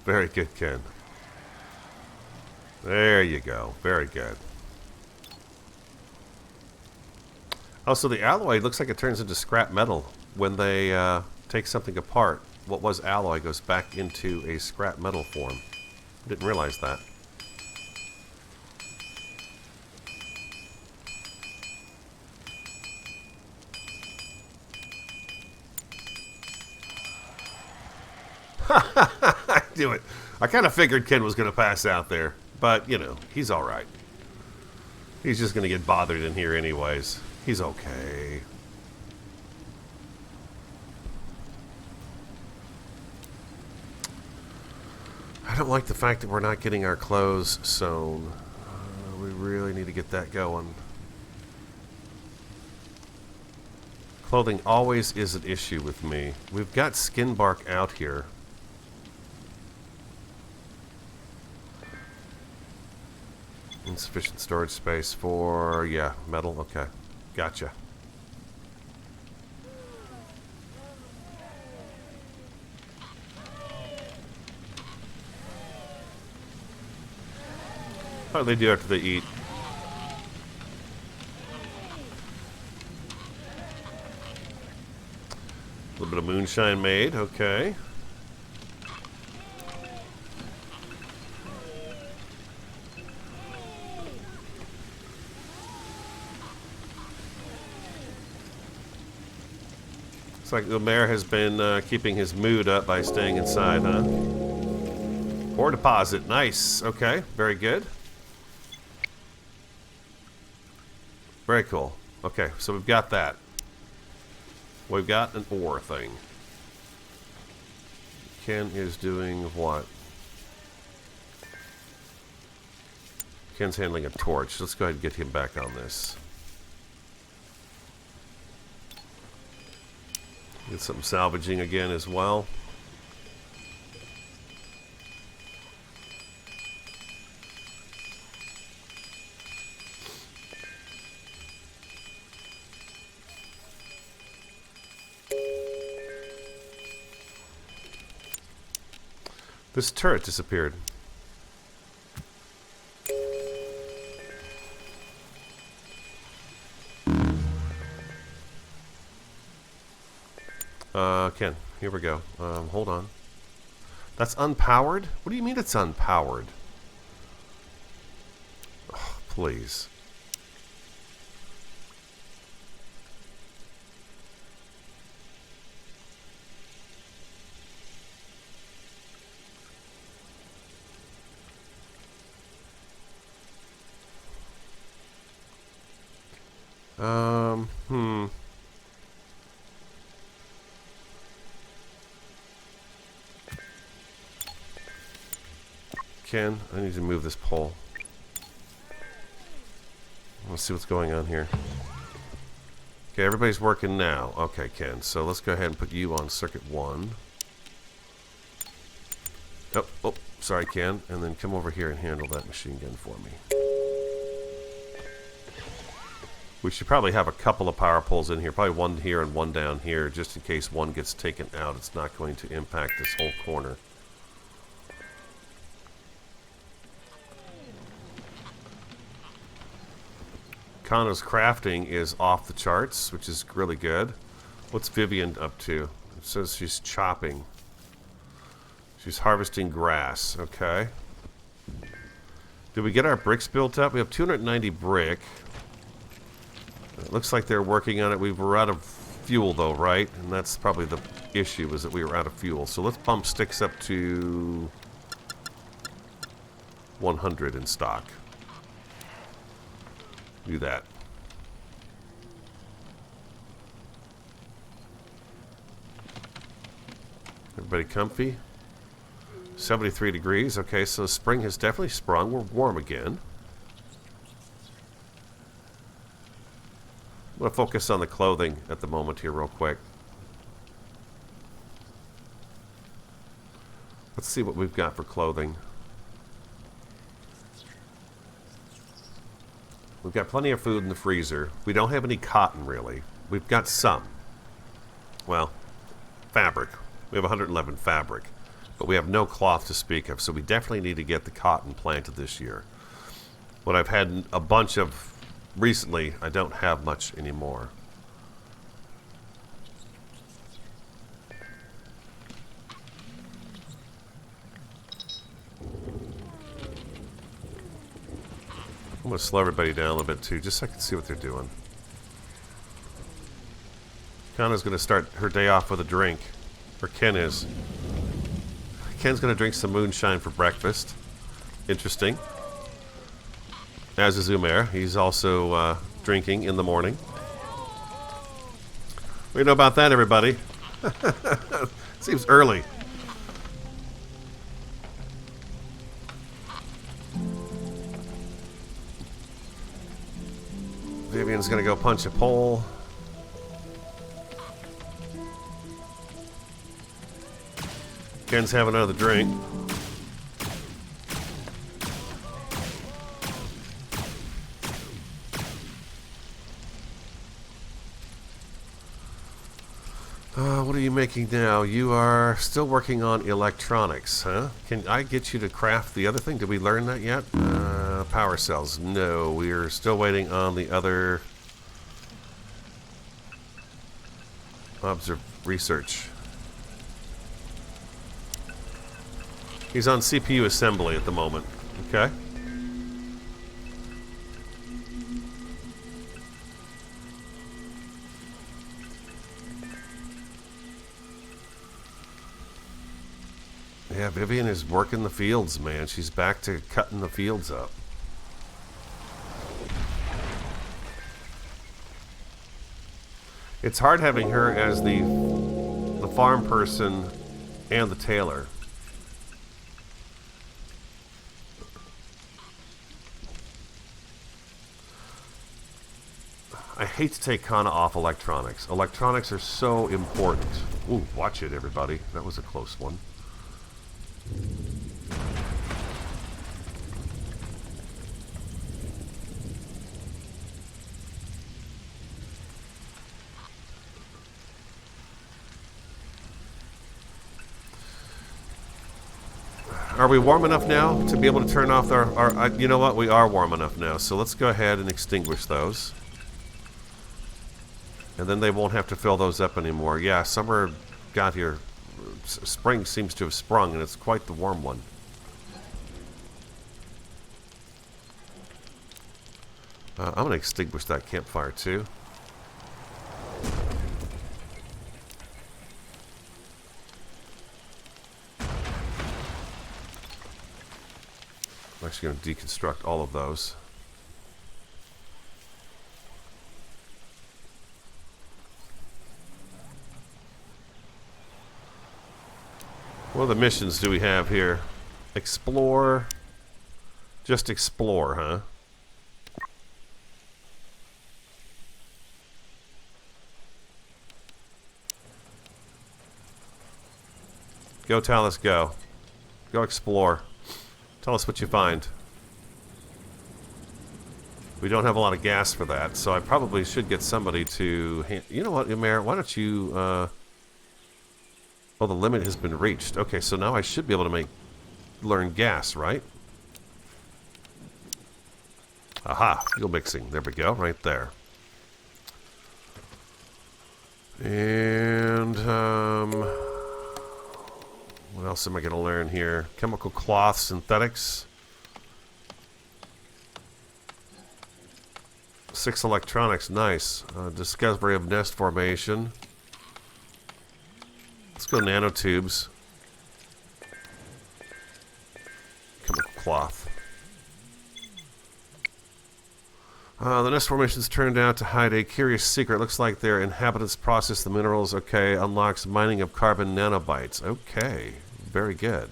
Very good, Ken. There you go. Very good. Oh, so the alloy looks like it turns into scrap metal when they take something apart. What was alloy goes back into a scrap metal form. Didn't realize that. I do it. I kind of figured Ken was going to pass out there. But, you know, he's alright. He's just going to get bothered in here anyways. He's okay. I don't like the fact that we're not getting our clothes sewn. We really need to get that going. Clothing always is an issue with me. We've got skin bark out here. Insufficient storage space for, yeah, metal. Okay. Gotcha. How do they do after they eat? A little bit of moonshine made. Okay. Looks like the mayor has been keeping his mood up by staying inside, huh? Ore deposit. Nice. Okay. Very good. Very cool. Okay, so we've got that. We've got an ore thing. Ken is doing what? Ken's handling a torch. Let's go ahead and get him back on this. Get some salvaging again as well. This turret disappeared. Ken, here we go. Hold on. That's unpowered? What do you mean it's unpowered? Oh, please. Hmm. Ken, I need to move this pole. Let's see what's going on here. Okay, everybody's working now. Okay, Ken, so let's go ahead and put you on circuit 1. Oh, sorry, Ken. And then come over here and handle that machine gun for me. We should probably have a couple of power poles in here. Probably one here and one down here, just in case one gets taken out. It's not going to impact this whole corner. Kano's crafting is off the charts, which is really good. What's Vivian up to? It says she's chopping. She's harvesting grass. Okay. Did we get our bricks built up? We have 290 brick. It looks like they're working on it. We were out of fuel, though, right? And that's probably the issue, is that we were out of fuel. So let's bump sticks up to 100 in stock. Do that. Everybody comfy? 73 degrees. Okay, so spring has definitely sprung. We're warm again. I'm going to focus on the clothing at the moment here real quick. Let's see what we've got for clothing. We've got plenty of food in the freezer. We don't have any cotton, really. We've got some. Well, fabric. We have 111 fabric. But we have no cloth to speak of, so we definitely need to get the cotton planted this year. What I've had a bunch of recently, I don't have much anymore. I'm going to slow everybody down a little bit too, just so I can see what they're doing. Kana's going to start her day off with a drink. Or Ken is. Ken's going to drink some moonshine for breakfast. Interesting. As is Umair. He's also drinking in the morning. What do you know about that, everybody? Seems early. Vivian's going to go punch a pole. Ken's having another drink. What are you making now? You are still working on electronics, huh? Can I get you to craft the other thing? Did we learn that yet? Power cells. No, we're still waiting on the other research. He's on CPU assembly at the moment. Okay. Yeah, Vivian is working the fields, man. She's back to cutting the fields up. It's hard having her as the farm person and the tailor. I hate to take Kana off electronics. Electronics are so important. Ooh, watch it, everybody. That was a close one. Are we warm enough now to be able to turn off our you know what? We are warm enough now. So let's go ahead and extinguish those. And then they won't have to fill those up anymore. Yeah, summer got here. Spring seems to have sprung, and it's quite the warm one. I'm going to extinguish that campfire too. I'm actually going to deconstruct all of those. What other missions do we have here? Explore. Just explore, huh? Go, Talus, go. Go explore. Tell us what you find. We don't have a lot of gas for that, so I probably should get somebody to... You know what, Umair? Why don't you... Oh, the limit has been reached. Okay, so now I should be able to learn gas, right? Aha, fuel mixing. There we go, right there. And, what else am I going to learn here? Chemical cloth synthetics. 6 electronics, nice. Discovery of nest formation. Let's go nanotubes. Chemical cloth. The nest formations turned out to hide a curious secret. Looks like their inhabitants process the minerals. Okay, unlocks mining of carbon nanobytes. Okay, very good.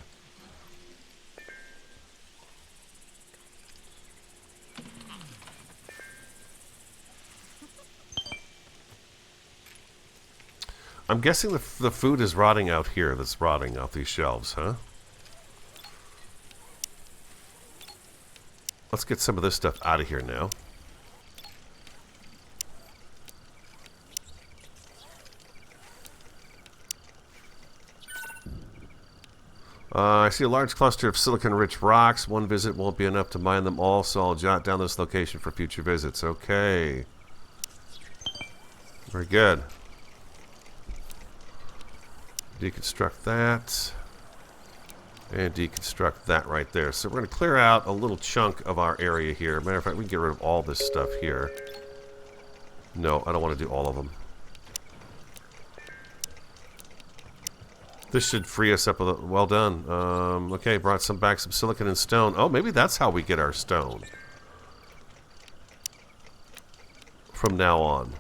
I'm guessing the food is rotting out here. That's rotting off these shelves, huh? Let's get some of this stuff out of here now. I see a large cluster of silicon-rich rocks. One visit won't be enough to mine them all, so I'll jot down this location for future visits. Okay. Very good. Deconstruct that. And deconstruct that right there. So we're going to clear out a little chunk of our area here. Matter of fact, we can get rid of all this stuff here. No, I don't want to do all of them. This should free us up a little. Well done. Okay, brought back some silicon and stone. Oh, maybe that's how we get our stone. From now on.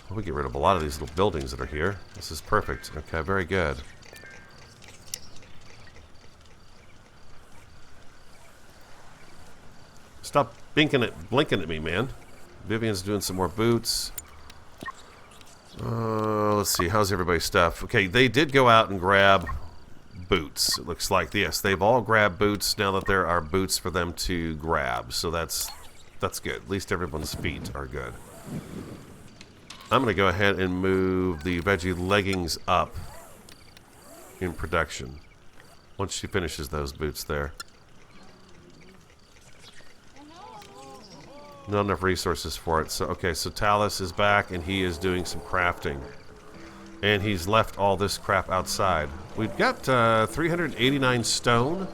Well, we get rid of a lot of these little buildings that are here. This is perfect. Okay, very good. Stop blinking at me, man. Vivian's doing some more boots. Let's see. How's everybody's stuff? Okay, they did go out and grab boots. It looks like, yes, they've all grabbed boots now that there are boots for them to grab. So that's good. At least everyone's feet are good. I'm going to go ahead and move the veggie leggings up in production once she finishes those boots there. Not enough resources for it. So, okay, so Talus is back and he is doing some crafting. And he's left all this crap outside. We've got 389 stone.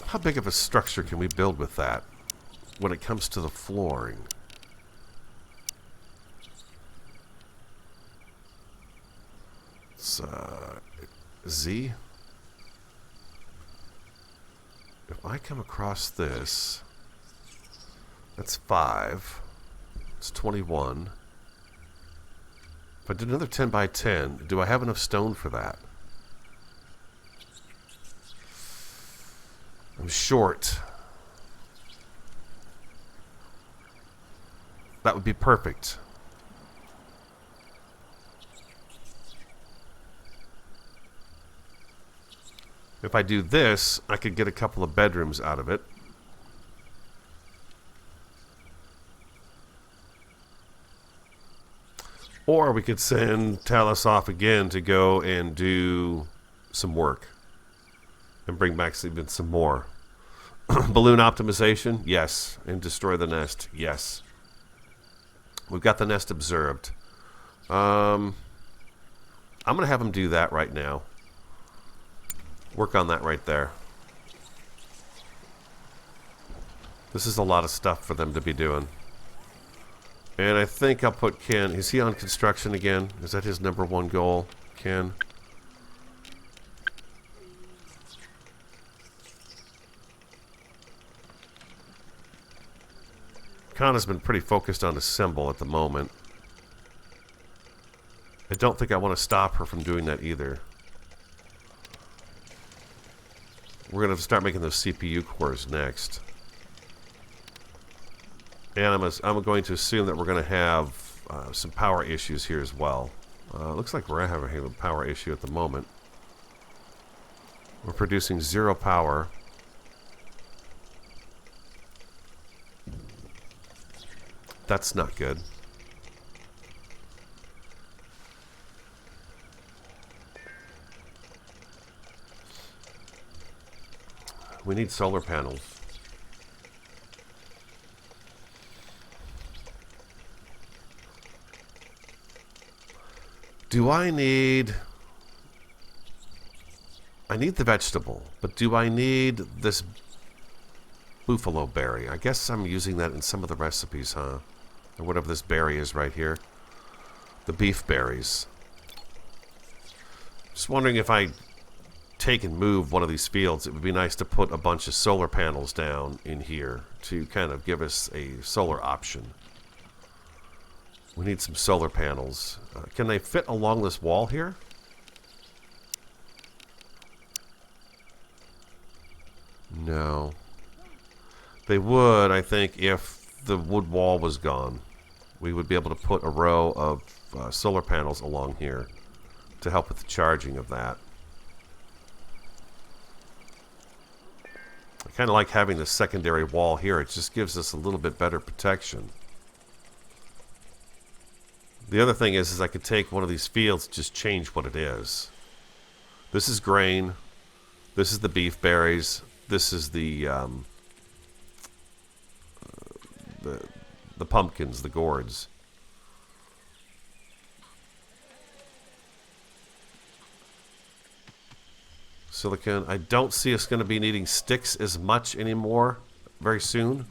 How big of a structure can we build with that when it comes to the flooring? It's Z. If I come across this, that's 5. It's 21. If I did another 10 by 10, do I have enough stone for that? I'm short. That would be perfect. If I do this, I could get a couple of bedrooms out of it. Or we could send Talus off again to go and do some work. And bring back even some more. Balloon optimization? Yes. And destroy the nest? Yes. We've got the nest observed. I'm going to have him do that right now. Work on that right there. This is a lot of stuff for them to be doing. And I think I'll put Ken. Is he on construction again? Is that his #1 goal? Ken? Kana's been pretty focused on the symbol at the moment. I don't think I want to stop her from doing that either. We're going to start making those CPU cores next. And I'm going to assume that we're going to have some power issues here as well. Looks like we're having a power issue at the moment. We're producing 0 power. That's not good. We need solar panels. Do I need... I need the vegetable, but do I need this buffalo berry? I guess I'm using that in some of the recipes, huh? Or whatever this berry is right here. The beef berries. Just wondering if I take and move one of these fields, it would be nice to put a bunch of solar panels down in here to kind of give us a solar option. We need some solar panels. Can they fit along this wall here? No. They would, I think, if the wood wall was gone. We would be able to put a row of solar panels along here to help with the charging of that. I kind of like having the secondary wall here. It just gives us a little bit better protection. The other thing is I could take one of these fields and just change what it is. This is grain. This is the beef berries. This is the pumpkins, the gourds. Silicon. I don't see us going to be needing sticks as much anymore very soon.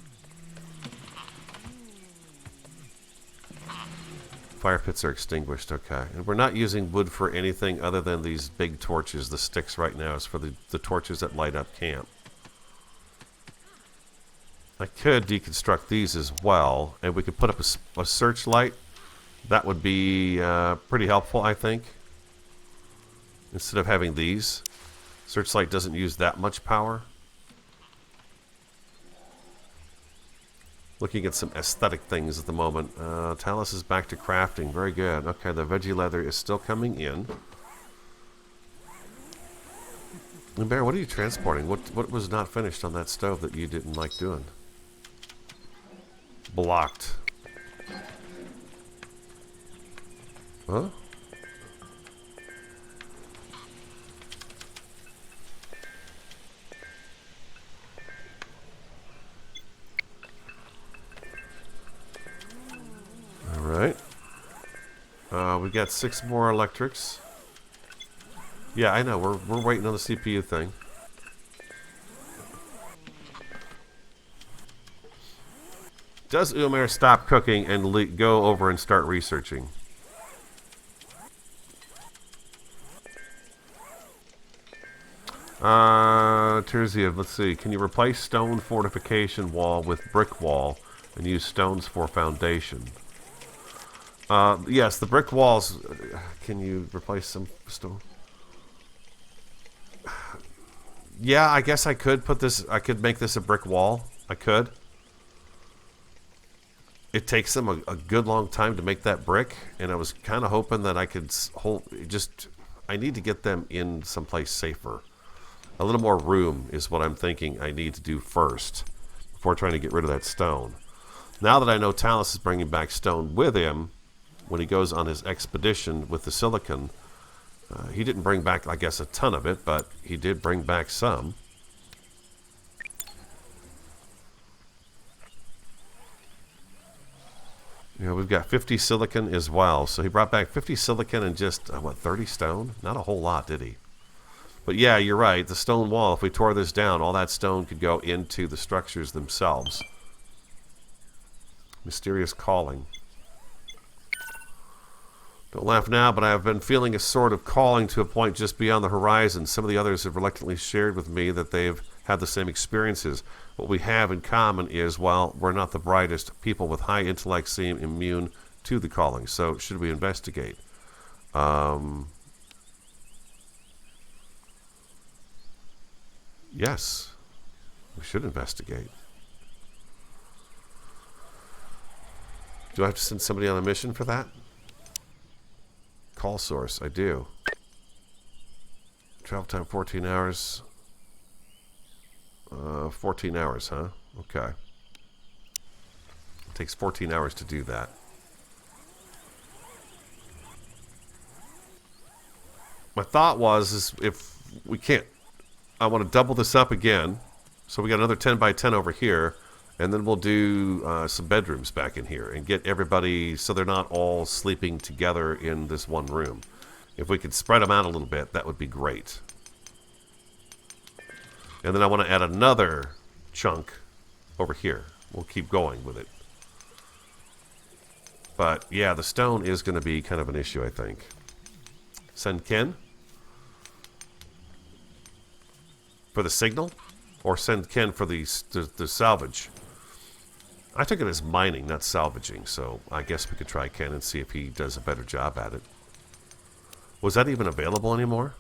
Fire pits are extinguished, okay. And we're not using wood for anything other than these big torches. The sticks right now is for the torches that light up camp. I could deconstruct these as well, and we could put up a searchlight. That would be pretty helpful, I think. Instead of having these. Searchlight doesn't use that much power. Looking at some aesthetic things at the moment. Talus is back to crafting. Very good. Okay, the veggie leather is still coming in. And Bear, what are you transporting? What was not finished on that stove that you didn't like doing? Blocked. Huh? Alright. We got 6 more electrics. Yeah, I know. We're waiting on the CPU thing. Does Umair stop cooking and go over and start researching? Terziev, let's see. Can you replace stone fortification wall with brick wall and use stones for foundation? Yes, the brick walls. Can you replace some stone? Yeah, I guess I could put this. I could make this a brick wall. I could. It takes them a good long time to make that brick, and I was kind of hoping that I could hold. I need to get them in someplace safer. A little more room is what I'm thinking I need to do first before trying to get rid of that stone. Now that I know Talus is bringing back stone with him when he goes on his expedition with the silicon, he didn't bring back, I guess, a ton of it, but he did bring back some. You know, we've got 50 silicon as well, so he brought back 50 silicon and just, 30 stone? Not a whole lot, did he? But yeah, you're right. The stone wall, if we tore this down, all that stone could go into the structures themselves. Mysterious calling. Don't laugh now, but I have been feeling a sort of calling to a point just beyond the horizon. Some of the others have reluctantly shared with me that they've have the same experiences. What we have in common is, while we're not the brightest, people with high intellect seem immune to the calling. So should we investigate? Yes, we should investigate. Do I have to send somebody on a mission for that? Call source, I do. Travel time 14 hours. 14 hours, huh? Okay. It takes 14 hours to do that. My thought is if we can't, I want to double this up again. So we got another 10 by 10 over here. And then we'll do some bedrooms back in here and get everybody so they're not all sleeping together in this one room. If we could spread them out a little bit, that would be great. And then I want to add another chunk over here. We'll keep going with it. But yeah, the stone is going to be kind of an issue, I think. Send Ken for the signal, or send Ken for the salvage. I took it as mining, not salvaging, so I guess we could try Ken and see if he does a better job at it. Was that even available anymore?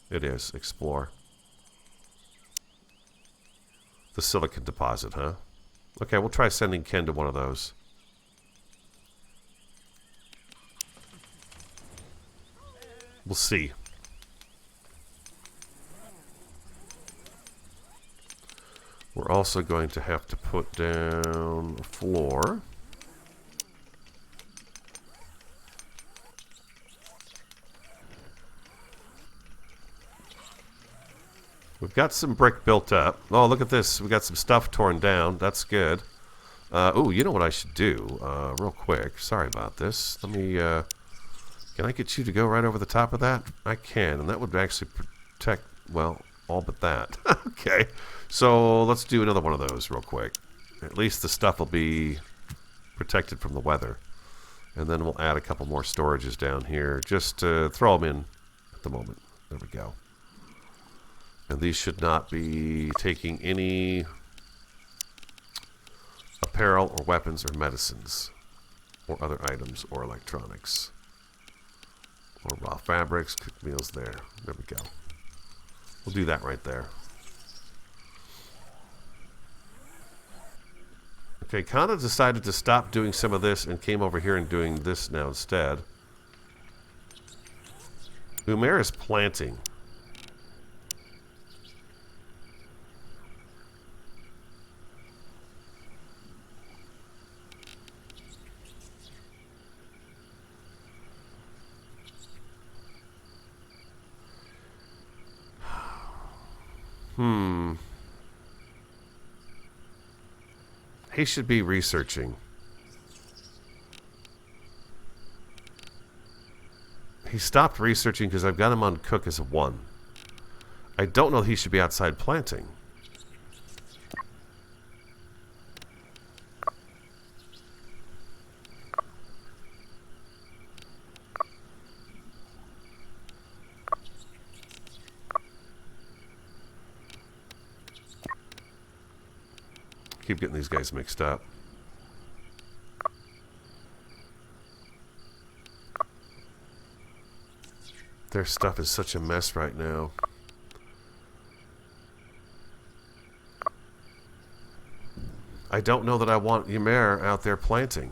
It is. Explore. The silicon deposit, huh? Okay, we'll try sending Ken to one of those. We'll see. We're also going to have to put down a floor. We've got some brick built up. Oh, look at this. We got some stuff torn down. That's good. Oh, you know what I should do? Real quick. Sorry about this. Let me... can I get you to go right over the top of that? I can, and that would actually protect, well, all but that. Okay. So let's do another one of those real quick. At least the stuff will be protected from the weather. And then we'll add a couple more storages down here just to throw them in at the moment. There we go. And these should not be taking any apparel or weapons or medicines or other items or electronics or raw fabrics, cooked meals there. There we go. We'll do that right there. Okay, Kana decided to stop doing some of this and came over here and doing this now instead. Umair is planting. He should be researching. He stopped researching because I've got him on cook as a 1. I don't know that he should be outside planting. Keep getting these guys mixed up. Their stuff is such a mess right now. I don't know that I want Ymir out there planting.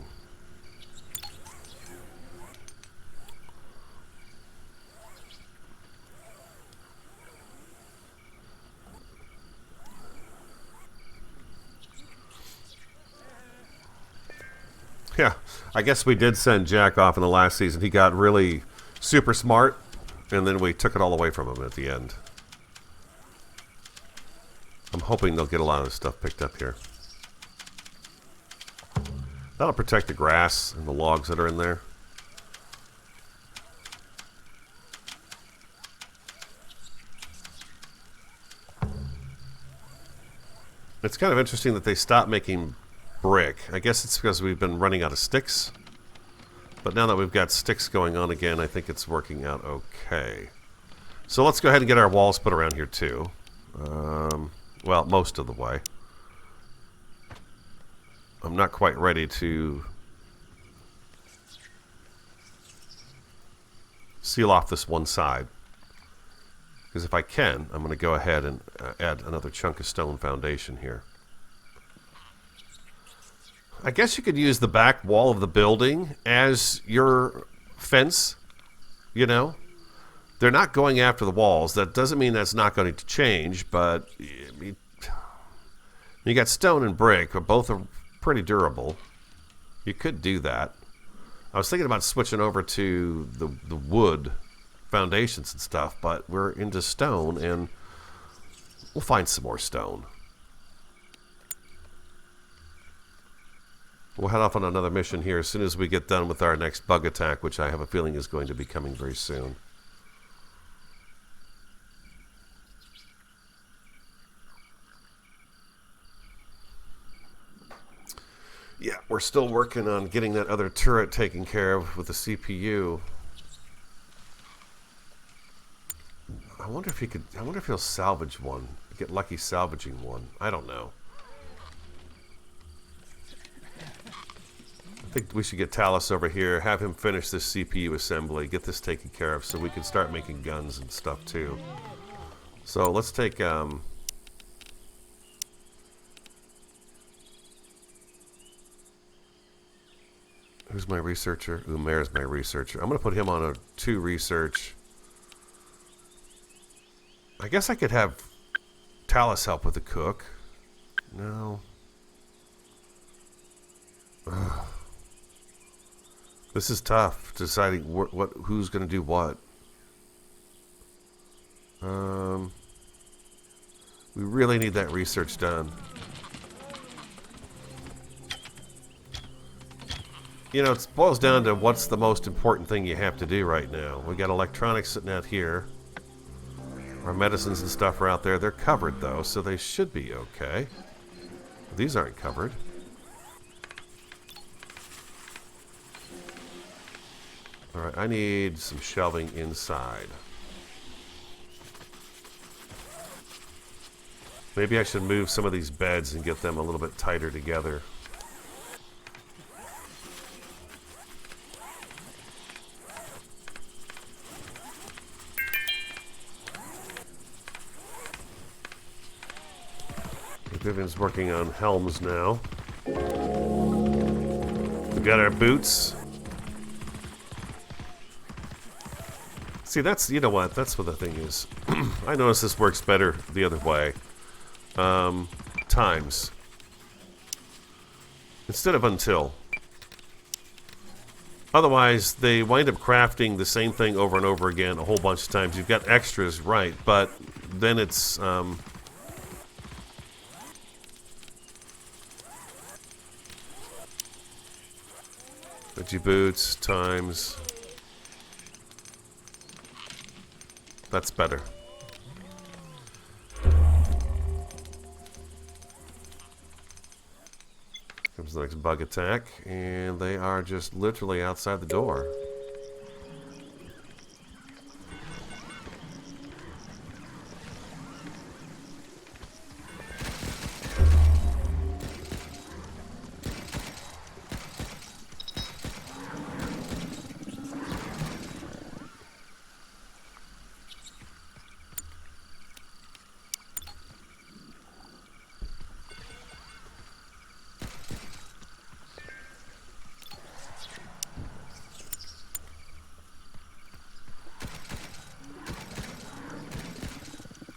Yeah, I guess we did send Jack off in the last season. He got really super smart, and then we took it all away from him at the end. I'm hoping they'll get a lot of this stuff picked up here. That'll protect the grass and the logs that are in there. It's kind of interesting that they stopped making brick. I guess it's because we've been running out of sticks. But now that we've got sticks going on again, I think it's working out okay. So let's go ahead and get our walls put around here too. Well, most of the way. I'm not quite ready to seal off this one side. Because if I can, I'm going to go ahead and add another chunk of stone foundation here. I guess you could use the back wall of the building as your fence, you know. They're not going after the walls. That doesn't mean that's not going to change, but you got stone and brick, but both are pretty durable. You could do that. I was thinking about switching over to the wood foundations and stuff, but we're into stone, and we'll find some more stone. We'll head off on another mission here as soon as we get done with our next bug attack, which I have a feeling is going to be coming very soon. Yeah, we're still working on getting that other turret taken care of with the CPU. I wonder if he could. I wonder if he'll salvage one. Get lucky salvaging one. I don't know. I think we should get Talus over here, have him finish this CPU assembly, get this taken care of, so we can start making guns and stuff too. So let's take. Who's my researcher? Umair's my researcher. I'm going to put him on a 2 research. I guess I could have Talus help with the cook. No. Ugh. This is tough, deciding who's going to do what. We really need that research done. You know, it boils down to what's the most important thing you have to do right now. We got electronics sitting out here. Our medicines and stuff are out there. They're covered, though, so they should be okay. These aren't covered. Alright, I need some shelving inside. Maybe I should move some of these beds and get them a little bit tighter together. Vivian's working on helms now. We got our boots. See, that's, you know what, that's what the thing is. I notice this works better the other way. Times. Instead of until. Otherwise, they wind up crafting the same thing over and over again a whole bunch of times. You've got extras, right, but then it's... Veggie boots times. That's better. Comes the next bug attack, and they are just literally outside the door.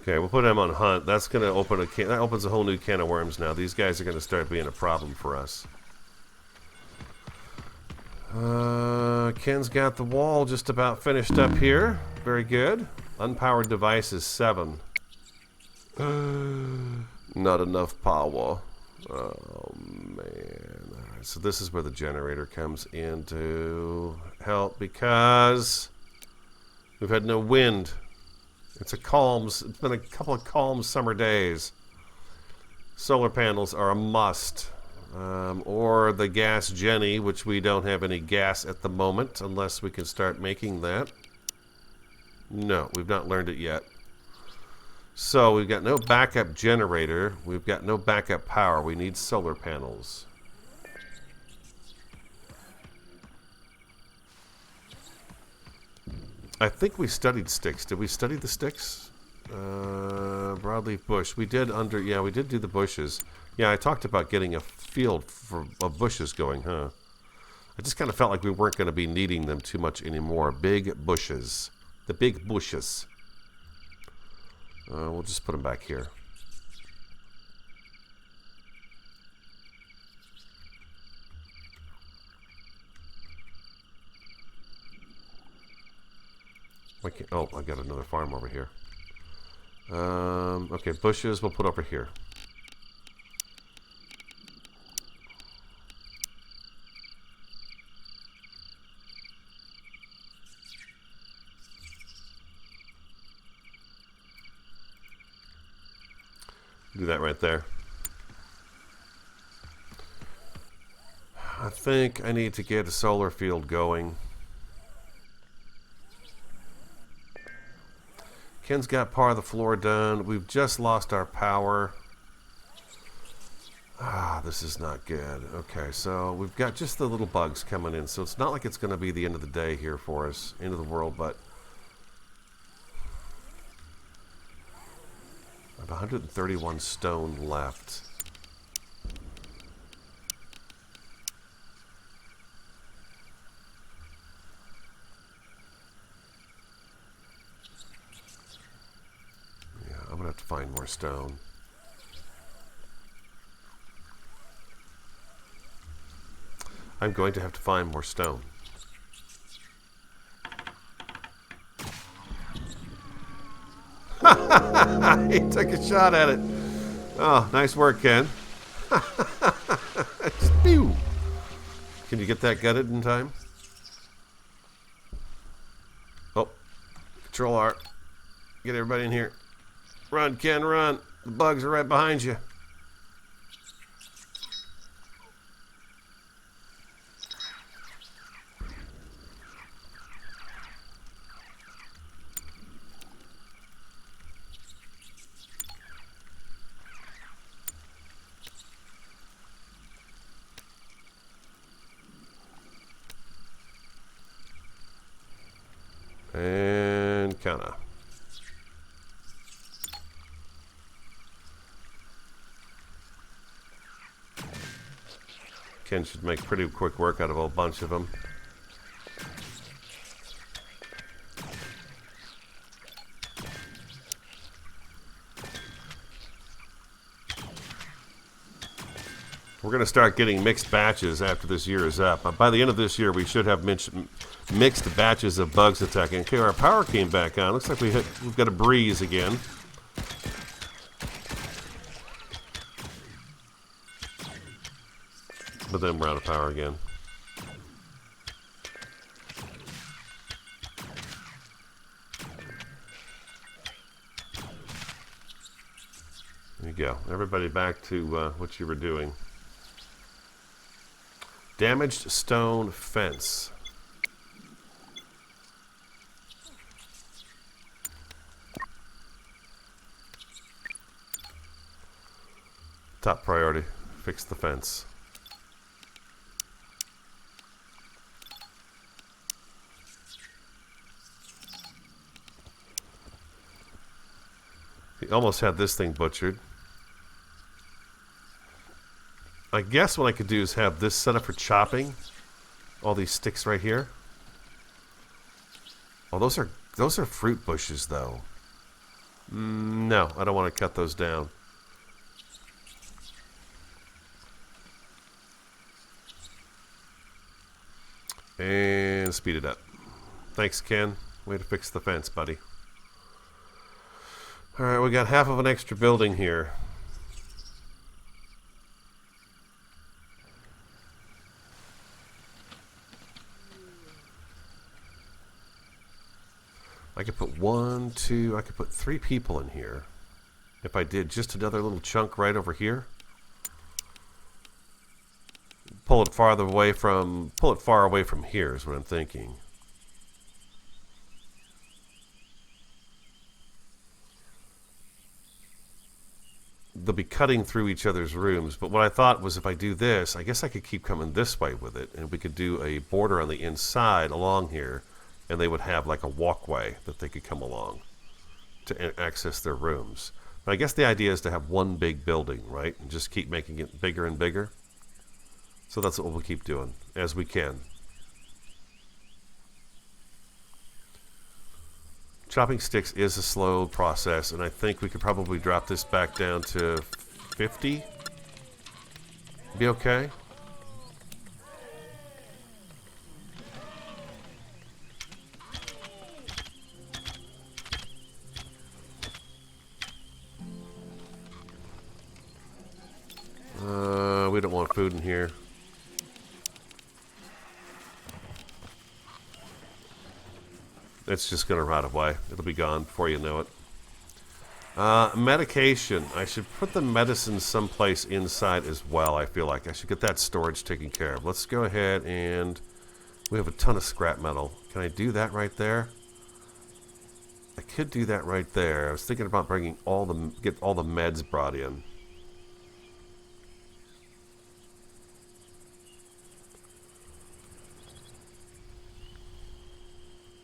Okay, we'll put him on hunt. That's going to open that opens a whole new can of worms now. These guys are going to start being a problem for us. Ken's got the wall just about finished up here. Very good. Unpowered devices 7. Not enough power. Oh, man. All right, so this is where the generator comes in to help because we've had no wind. It's been a couple of calm summer days. Solar panels are a must. Or the gas Jenny, which we don't have any gas at the moment, unless we can start making that. No, we've not learned it yet. So we've got no backup generator. We've got no backup power. We need solar panels. I think we studied sticks. Did we study the sticks? Broadleaf bush. We did we did do the bushes. Yeah, I talked about getting a field of bushes going, huh? I just kind of felt like we weren't going to be needing them too much anymore. Big bushes. The big bushes. We'll just put them back here. Oh, I got another farm over here. Okay, bushes we'll put over here. Do that right there. I think I need to get a solar field going. Ken's got part of the floor done. We've just lost our power. This is not good. Okay, so we've got just the little bugs coming in. So it's not like it's going to be the end of the day here for us, end of the world, but I have 131 stone left. Yeah, I'm going to have to find more stone. I'm going to have to find more stone. He took a shot at it. Oh, nice work, Ken. Pew. Can you get that gutted in time? Oh, Control R. Get everybody in here. Run, Ken, run. The bugs are right behind you. And kinda. Ken should make pretty quick work out of a bunch of them. We're going to start getting mixed batches after this year is up. By the end of this year, we should have mixed batches of bugs attacking. Okay, our power came back on. Looks like we've got a breeze again. But then we're out of power again. There you go. Everybody back to what you were doing. Damaged stone fence. Top priority, fix the fence. He almost had this thing butchered. I guess what I could do is have this set up for chopping. All these sticks right here. Oh, those are fruit bushes, though. No, I don't want to cut those down. And speed it up. Thanks, Ken. Way to fix the fence, buddy. Alright, we got half of an extra building here. I could put 1, 2, I could put 3 people in here. If I did just another little chunk right over here. Pull it far away from here is what I'm thinking. they'll be cutting through each other's rooms. But what I thought was if I do this, I guess I could keep coming this way with it, and we could do a border on the inside along here, and they would have like a walkway that they could come along to access their rooms. But I guess the idea is to have one big building, right? And just keep making it bigger and bigger. So that's what we'll keep doing as we can. Chopping sticks is a slow process, and I think we could probably drop this back down to 50. Be okay. We don't want food in here. It's just going to rot away. It'll be gone before you know it. Medication. I should put the medicine someplace inside as well, I feel like. I should get that storage taken care of. Let's go ahead and... we have a ton of scrap metal. Can I do that right there? I could do that right there. I was thinking about bringing get all the meds brought in.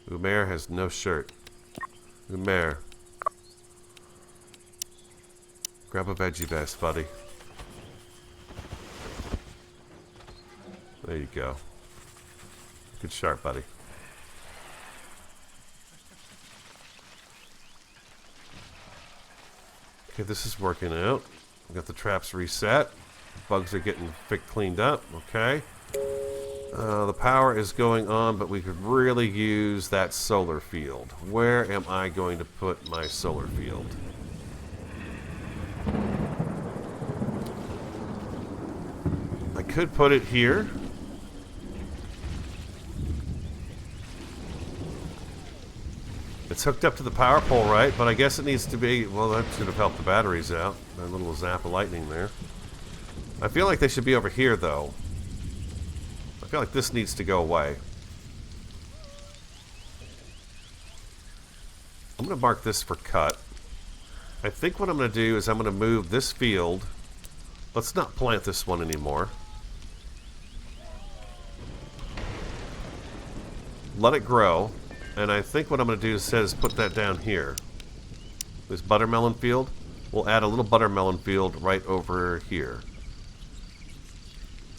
Umair has no shirt. Umair. Grab a veggie vest, buddy. There you go. Good sharp, buddy. Okay, this is working out. We got the traps reset. Bugs are getting cleaned up. Okay. The power is going on, but we could really use that solar field. Where am I going to put my solar field? I could put it here. It's hooked up to the power pole, right? But I guess it needs to be... well, that should have helped the batteries out. That little zap of lightning there. I feel like they should be over here, though. I feel like this needs to go away. I'm going to mark this for cut. I think what I'm going to do is I'm going to move this field. Let's not plant this one anymore. Let it grow. And I think what I'm going to do is put that down here. This buttermelon field. We'll add a little buttermelon field right over here.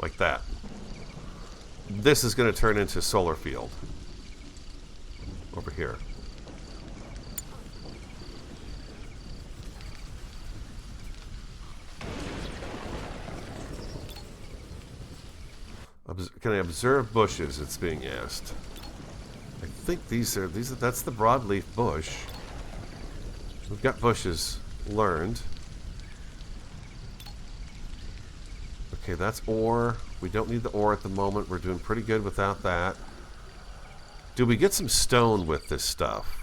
Like that. This is going to turn into solar field. Over here. Can I observe bushes? It's being asked. I think that's the broadleaf bush. We've got bushes learned. Okay, that's ore. We don't need the ore at the moment. We're doing pretty good without that. Do we get some stone with this stuff?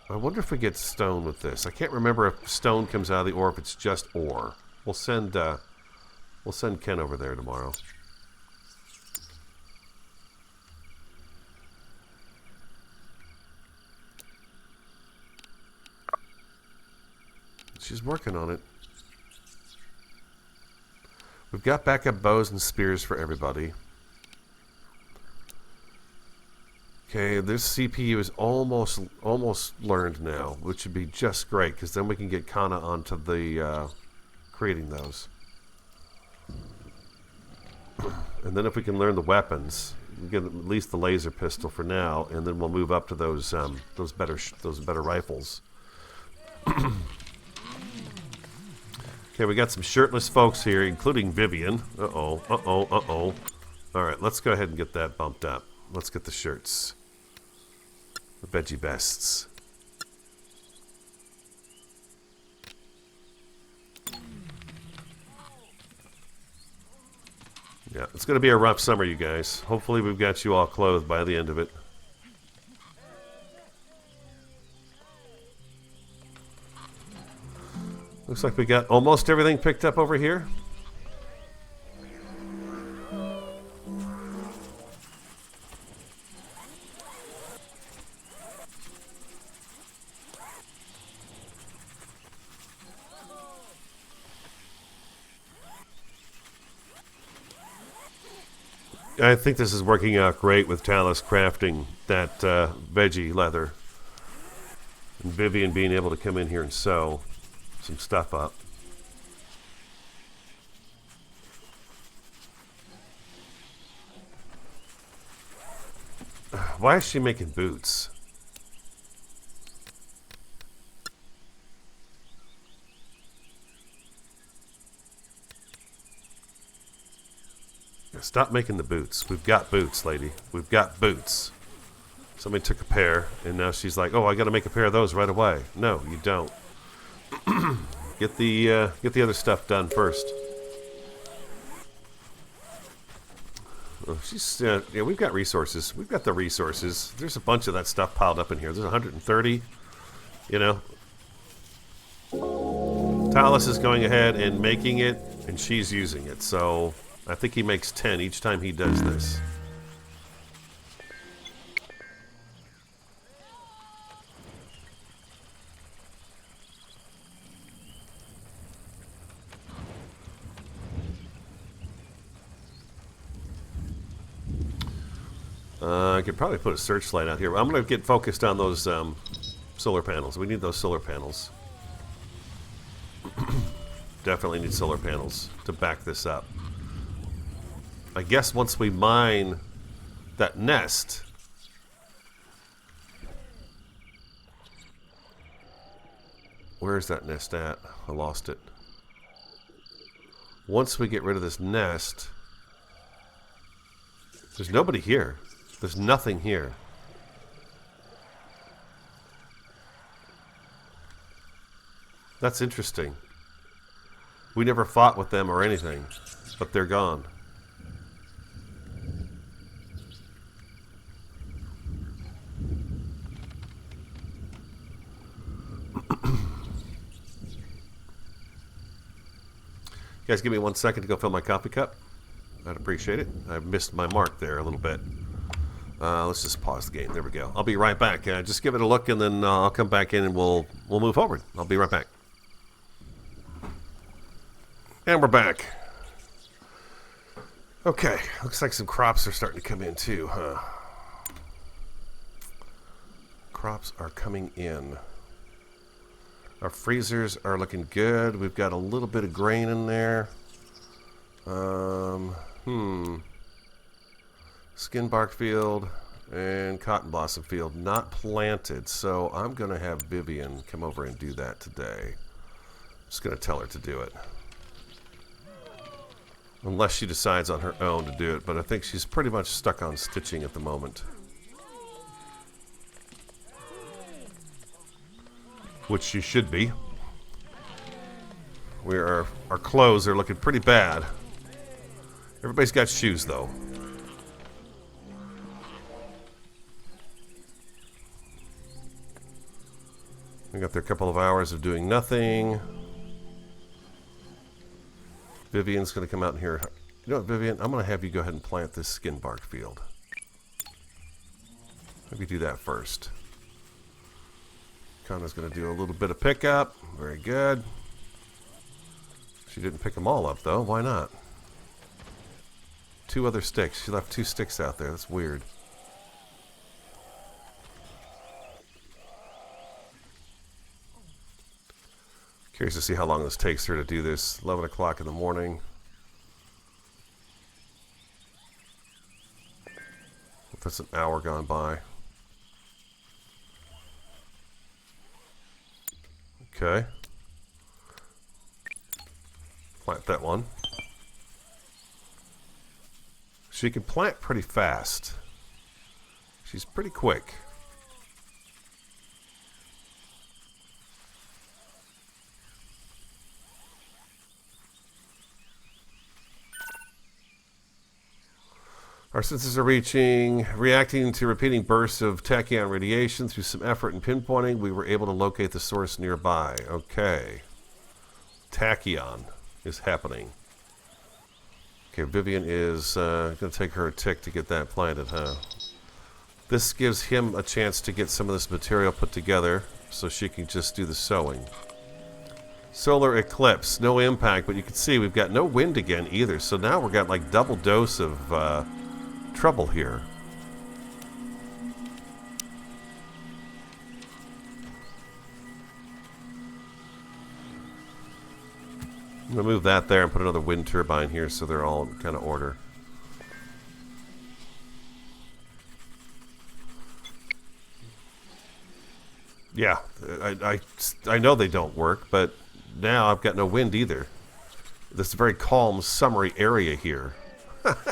I wonder if we get stone with this. I can't remember if stone comes out of the ore, if it's just ore. We'll send Ken over there tomorrow. She's working on it. We've got backup bows and spears for everybody. Okay, this CPU is almost learned now, which would be just great, because then we can get Kana onto the creating those. And then if we can learn the weapons, we get at least the laser pistol for now, and then we'll move up to those better rifles. Okay, we got some shirtless folks here, including Vivian. Uh-oh, uh-oh, uh-oh. Alright, let's go ahead and get that bumped up. Let's get the shirts. The veggie vests. Yeah, it's going to be a rough summer, you guys. Hopefully we've got you all clothed by the end of it. Looks like we got almost everything picked up over here. I think this is working out great with Talus crafting that veggie leather. And Vivian being able to come in here and sew some stuff up. Why is she making boots? Stop making the boots. We've got boots, lady. We've got boots. Somebody took a pair, and now she's like, "Oh, I got to make a pair of those right away." No, you don't. Get the other stuff done first. Oh, she's yeah. We've got resources. We've got the resources. There's a bunch of that stuff piled up in here. There's 130. You know, Talus is going ahead and making it, and she's using it. So I think he makes 10 each time he does this. I could probably put a searchlight out here. I'm going to get focused on those solar panels. We need those solar panels. Definitely need solar panels to back this up. I guess once we mine that nest, where's that nest at? I lost it. Once we get rid of this nest, there's nobody here. There's nothing here. That's interesting. We never fought with them or anything, but they're gone. You guys give me 1 second to go fill my coffee cup. I'd appreciate it. I missed my mark there a little bit. Let's just pause the game. There we go. I'll be right back. Just give it a look, and then I'll come back in, and we'll move forward. I'll be right back. And we're back. Okay. Looks like some crops are starting to come in too, huh? Crops are coming in. Our freezers are looking good. We've got a little bit of grain in there. Skin bark field and cotton blossom field not planted, so I'm gonna have Vivian come over and do that today. Just gonna tell her to do it, unless she decides on her own to do it, but I think she's pretty much stuck on stitching at the moment, which she should be. Our clothes are looking pretty bad. Everybody's got shoes though. We got their couple of hours of doing nothing. Vivian's going to come out in here. You know what, Vivian? I'm going to have you go ahead and plant this skin bark field. Maybe do that first. Connor's going to do a little bit of pickup. Very good. She didn't pick them all up, though. Why not? 2 other sticks. She left 2 sticks out there. That's weird. Curious to see how long this takes her to do this. 11 o'clock in the morning. That's an hour gone by. Okay. Plant that one. She can plant pretty fast. She's pretty quick. Our sensors are reacting to repeating bursts of tachyon radiation. Through some effort and pinpointing, we were able to locate the source nearby. Okay. Tachyon is happening. Okay, Vivian is going to take her a tick to get that planted, huh? This gives him a chance to get some of this material put together so she can just do the sewing. Solar eclipse, no impact, but you can see we've got no wind again either. So now we've got like double dose of trouble here. I'm going to move that there and put another wind turbine here so they're all in kind of order. Yeah, I know they don't work, but now I've got no wind either. This is a very calm, summery area here.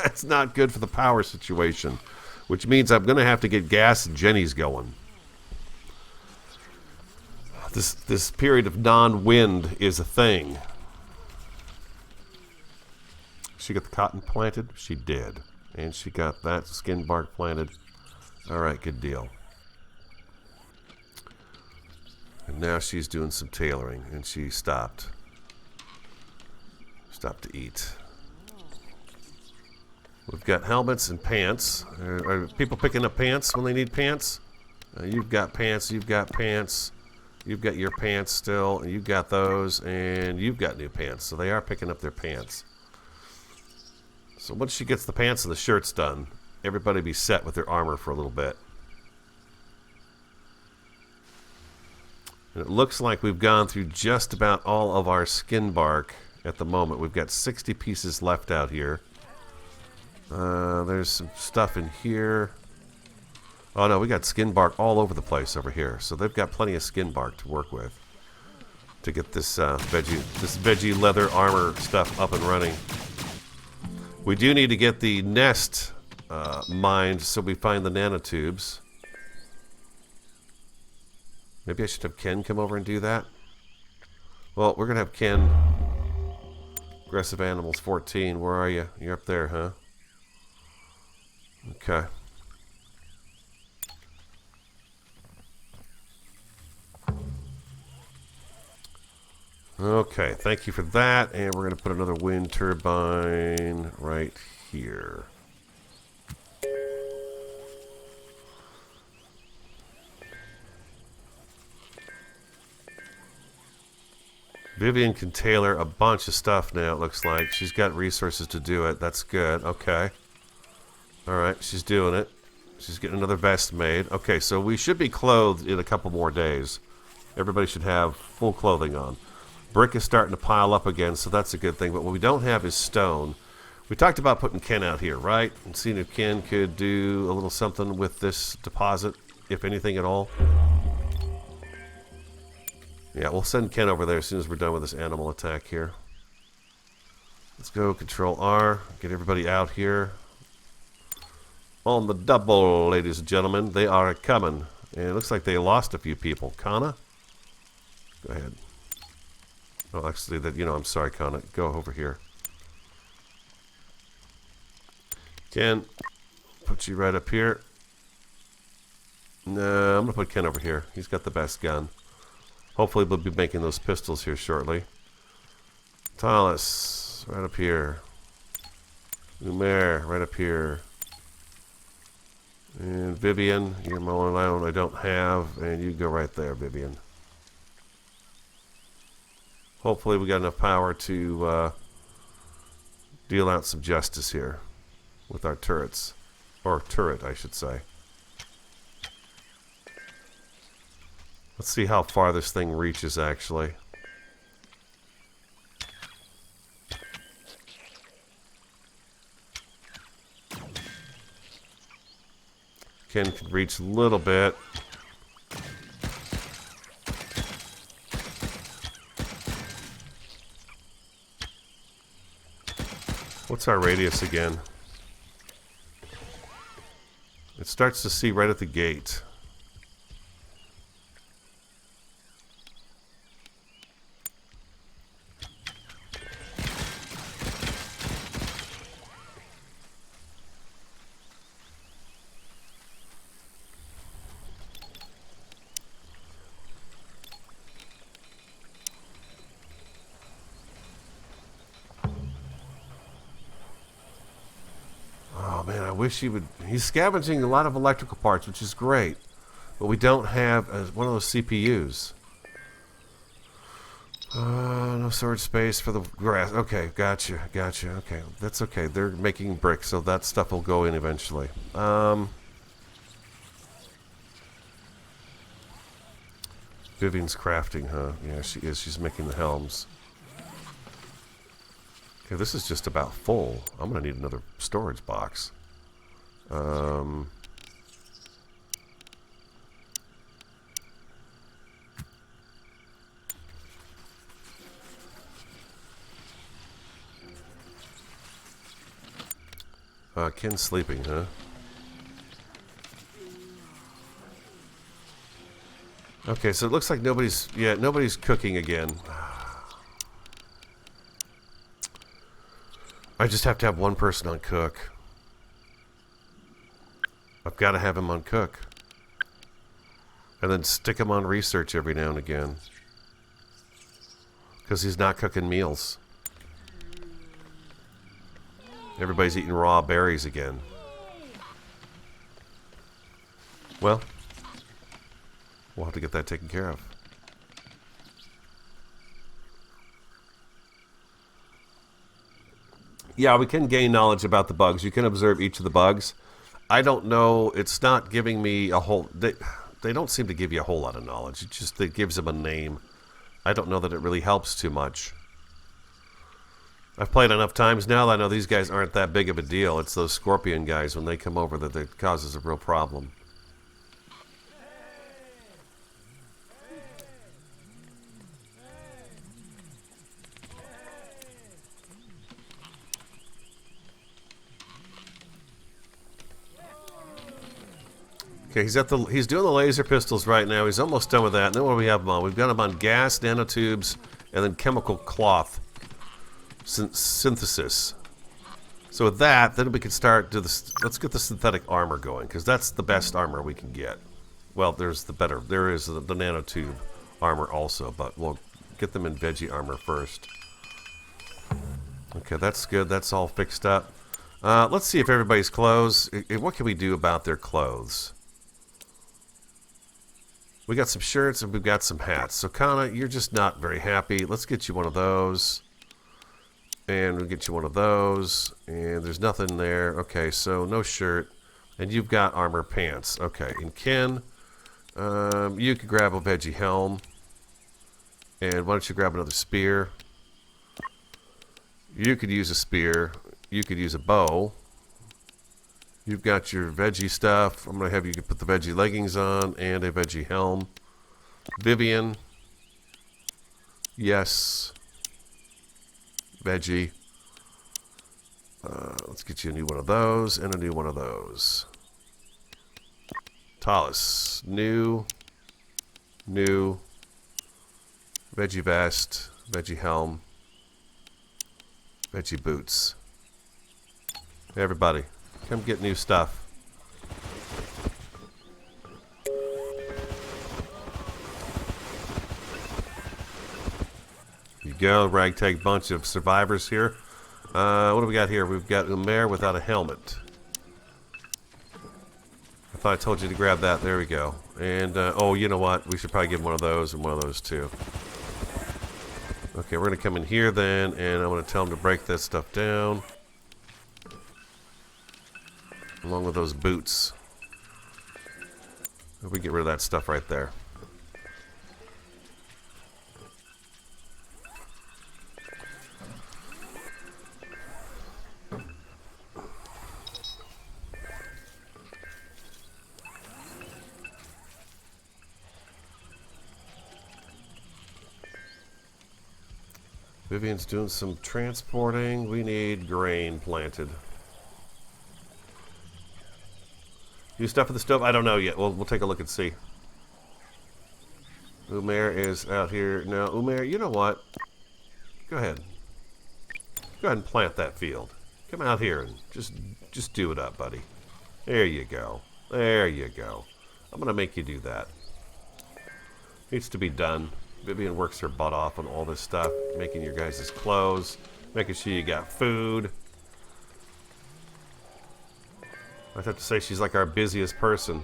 It's not good for the power situation, which means I'm going to have to get gas and Jenny's going. This period of non-wind is a thing. She got the cotton planted? She did. And she got that skin bark planted. Alright, good deal. And now she's doing some tailoring, and she stopped. Stopped to eat. We've got helmets and pants. Are people picking up pants when they need pants? You've got pants, you've got pants. You've got your pants still, and you've got those, and you've got new pants. So they are picking up their pants. So once she gets the pants and the shirts done, everybody be set with their armor for a little bit. And it looks like we've gone through just about all of our skin bark at the moment. We've got 60 pieces left out here. There's some stuff in here. Oh no, we got skin bark all over the place over here. So they've got plenty of skin bark to work with to get this veggie leather armor stuff up and running. We do need to get the nest mined so we find the nanotubes. Maybe I should have Ken come over and do that. Well, we're going to have Ken. Aggressive Animals 14. Where are you? You're up there, huh? Okay. Okay, thank you for that. And we're going to put another wind turbine right here. Vivian can tailor a bunch of stuff now, it looks like. She's got resources to do it. That's good. Okay. Alright, she's doing it. She's getting another vest made. Okay, so we should be clothed in a couple more days. Everybody should have full clothing on. Brick is starting to pile up again, so that's a good thing. But what we don't have is stone. We talked about putting Ken out here, right? And seeing if Ken could do a little something with this deposit, if anything at all. Yeah, we'll send Ken over there as soon as we're done with this animal attack here. Let's go Control R. Get everybody out here. On the double, ladies and gentlemen. They are coming. And it looks like they lost a few people. Kana? Go ahead. Oh, actually, I'm sorry, Kana. Go over here. Ken, put you right up here. No, I'm going to put Ken over here. He's got the best gun. Hopefully we'll be making those pistols here shortly. Talis, right up here. Umair, right up here. And Vivian, you're mowing around I don't have. And you go right there, Vivian. Hopefully we got enough power to deal out some justice here with our turrets. Or turret, I should say. Let's see how far this thing reaches, actually. Ken can reach a little bit. What's our radius again? It starts to see right at the gate. Wish he would. He's scavenging a lot of electrical parts, which is great, but we don't have one of those CPUs. No storage space for the grass. Okay, gotcha. Okay, that's okay. They're making bricks, so that stuff will go in eventually. Vivian's crafting, huh? Yeah, she is. She's making the helms. Okay, this is just about full. I'm gonna need another storage box. Ken's sleeping, huh? Okay, so it looks like nobody's cooking again. I just have to have one person on cook. I've got to have him on cook. And then stick him on research every now and again. Because he's not cooking meals. Everybody's eating raw berries again. Well, we'll have to get that taken care of. Yeah, we can gain knowledge about the bugs. You can observe each of the bugs. I don't know. It's not giving me a whole... They don't seem to give you a whole lot of knowledge. It gives them a name. I don't know that it really helps too much. I've played enough times now that I know these guys aren't that big of a deal. It's those scorpion guys when they come over that it causes a real problem. Okay, he's doing the laser pistols right now. He's almost done with that. And then what do we have him on? We've got him on gas, nanotubes, and then chemical cloth synthesis. So with that, then we can start to this. Let's get the synthetic armor going, because that's the best armor we can get. Well, there is the nanotube armor also, but we'll get them in veggie armor first. Okay, that's good. That's all fixed up. Let's see if everybody's clothes. What can we do about their clothes? We got some shirts and we've got some hats. So Kana, you're just not very happy. Let's get you one of those. And we'll get you one of those. And there's nothing there. Okay, so no shirt. And you've got armor pants. Okay, and Ken, you could grab a veggie helm. And why don't you grab another spear? You could use a spear. You could use a bow. You've got your veggie stuff. I'm going to have you put the veggie leggings on and a veggie helm. Vivian. Yes. Veggie. Let's get you a new one of those and a new one of those. Talus. New. New. Veggie vest. Veggie helm. Veggie boots. Everybody, come get new stuff. You go, ragtag bunch of survivors here. What do we got here? We've got Umair without a helmet. I thought I told you to grab that. There we go. And, oh, you know what? We should probably give him one of those and one of those too. Okay, we're going to come in here then, and I'm going to tell him to break that stuff down. Along with those boots. We get rid of that stuff right there. Vivian's doing some transporting. We need grain planted. New stuff at the stove? I don't know yet. We'll take a look and see. Umair is out here. No, Umair, you know what? Go ahead. Go ahead and plant that field. Come out here and just do it up, buddy. There you go. There you go. I'm going to make you do that. Needs to be done. Vivian works her butt off on all this stuff. Making your guys' clothes. Making sure you got food. I'd have to say she's like our busiest person.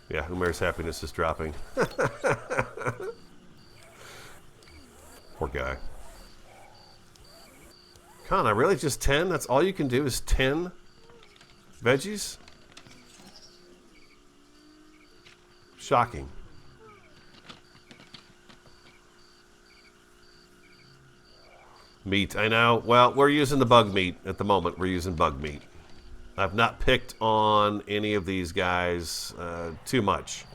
Yeah, Umair's happiness is dropping. Poor guy. Con, I really just 10? That's all you can do is 10 veggies? Shocking. Meat, I know. Well, we're using the bug meat at the moment. We're using bug meat. I've not picked on any of these guys too much.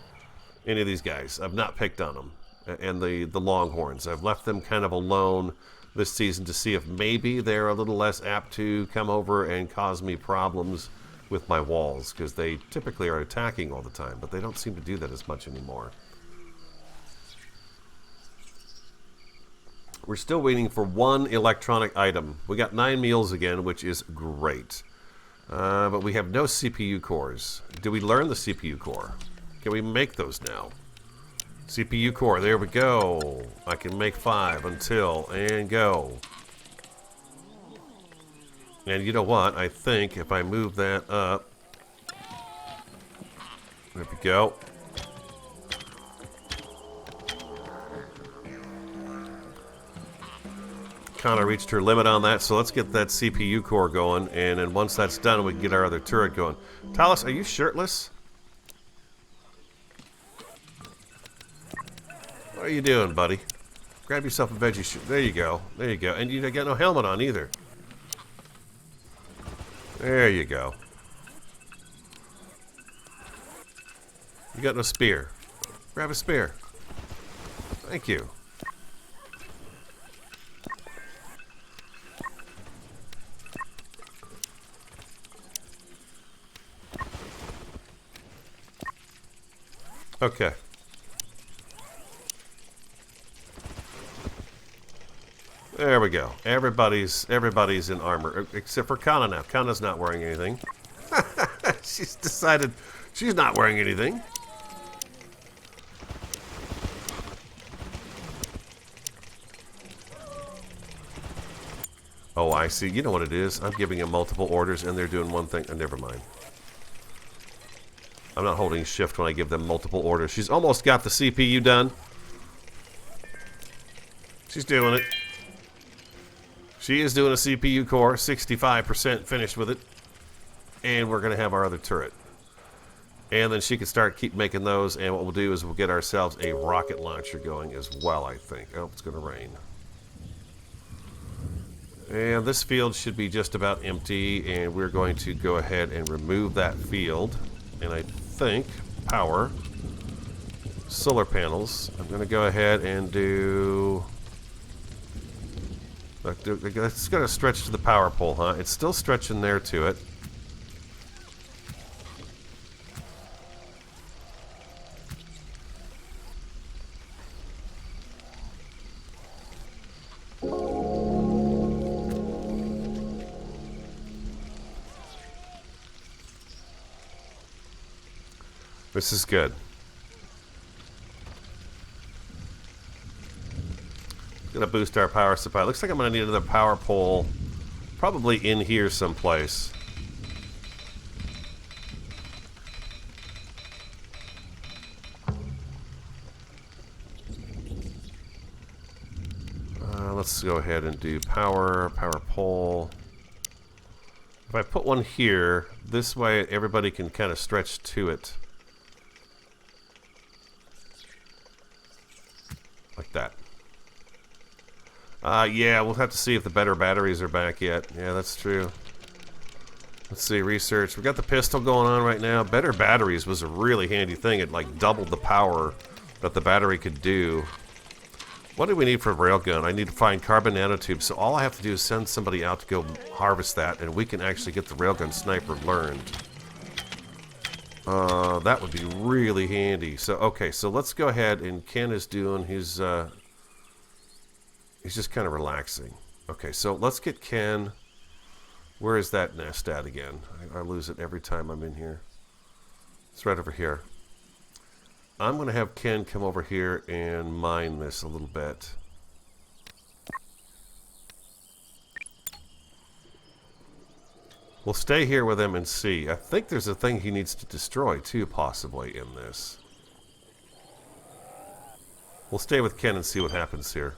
Any of these guys. I've not picked on them. And the longhorns. I've left them kind of alone this season to see if maybe they're a little less apt to come over and cause me problems with my walls. Because they typically are attacking all the time. But they don't seem to do that as much anymore. We're still waiting for one electronic item. We got 9 meals again, which is great. But we have no CPU cores. Do we learn the CPU core? Can we make those now? CPU core, there we go. I can make 5 until, and go. And you know what? I think if I move that up, there we go. Kind of reached her limit on that, so let's get that CPU core going, and then once that's done, we can get our other turret going. Talos, are you shirtless? What are you doing, buddy? Grab yourself a veggie shoot. There you go. There you go. And you got no helmet on either. There you go. You got no spear. Grab a spear. Thank you. Okay. There we go. Everybody's in armor, except for Kana now. Kana's not wearing anything. She's decided she's not wearing anything. Oh, I see. You know what it is. I'm giving them multiple orders, and they're doing one thing. Oh, never mind. I'm not holding shift when I give them multiple orders. She's almost got the CPU done. She's doing it. She is doing a CPU core, 65% finished with it. And we're going to have our other turret. And then she can keep making those, and what we'll do is we'll get ourselves a rocket launcher going as well, I think. Oh, it's going to rain. And this field should be just about empty, and we're going to go ahead and remove that field. And I think power, solar panels. I'm going to go ahead and do... It's going to stretch to the power pole, huh? It's still stretching there to it. This is good. Gonna boost our power supply. Looks like I'm gonna need another power pole, probably in here someplace. Let's go ahead and do power pole. If I put one here, this way everybody can kind of stretch to it. Like that. Yeah, we'll have to see if the better batteries are back yet. Yeah, that's true. Let's see, research. We got the pistol going on right now. Better batteries was a really handy thing. It like doubled the power that the battery could do. What do we need for a railgun? I need to find carbon nanotubes. So all I have to do is send somebody out to go harvest that, and we can actually get the railgun sniper learned. That would be really handy. So, okay, so let's go ahead, and Ken is doing his, he's just kind of relaxing. Okay, so let's get Ken. Where is that nest at again? I lose it every time I'm in here. It's right over here. I'm going to have Ken come over here and mine this a little bit. We'll stay here with him and see. I think there's a thing he needs to destroy too, possibly, in this. We'll stay with Ken and see what happens here.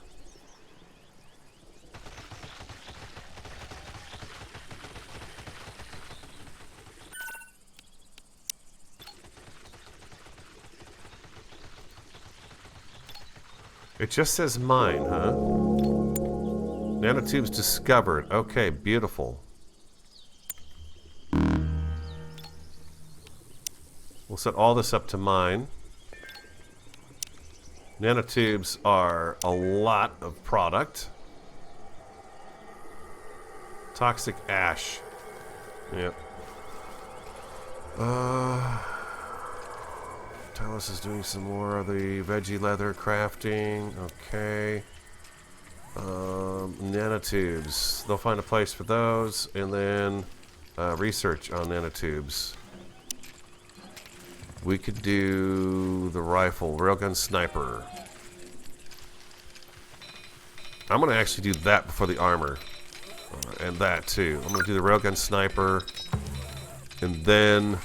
It just says mine, huh? Nanotubes discovered. Okay, beautiful. We'll set all this up to mine. Nanotubes are a lot of product. Toxic ash. Yep. Talos is doing some more of the veggie leather crafting. Okay. Nanotubes. They'll find a place for those. And then research on nanotubes. We could do the rifle, railgun sniper. I'm going to actually do that before the armor. And that too. I'm going to do the railgun sniper. And then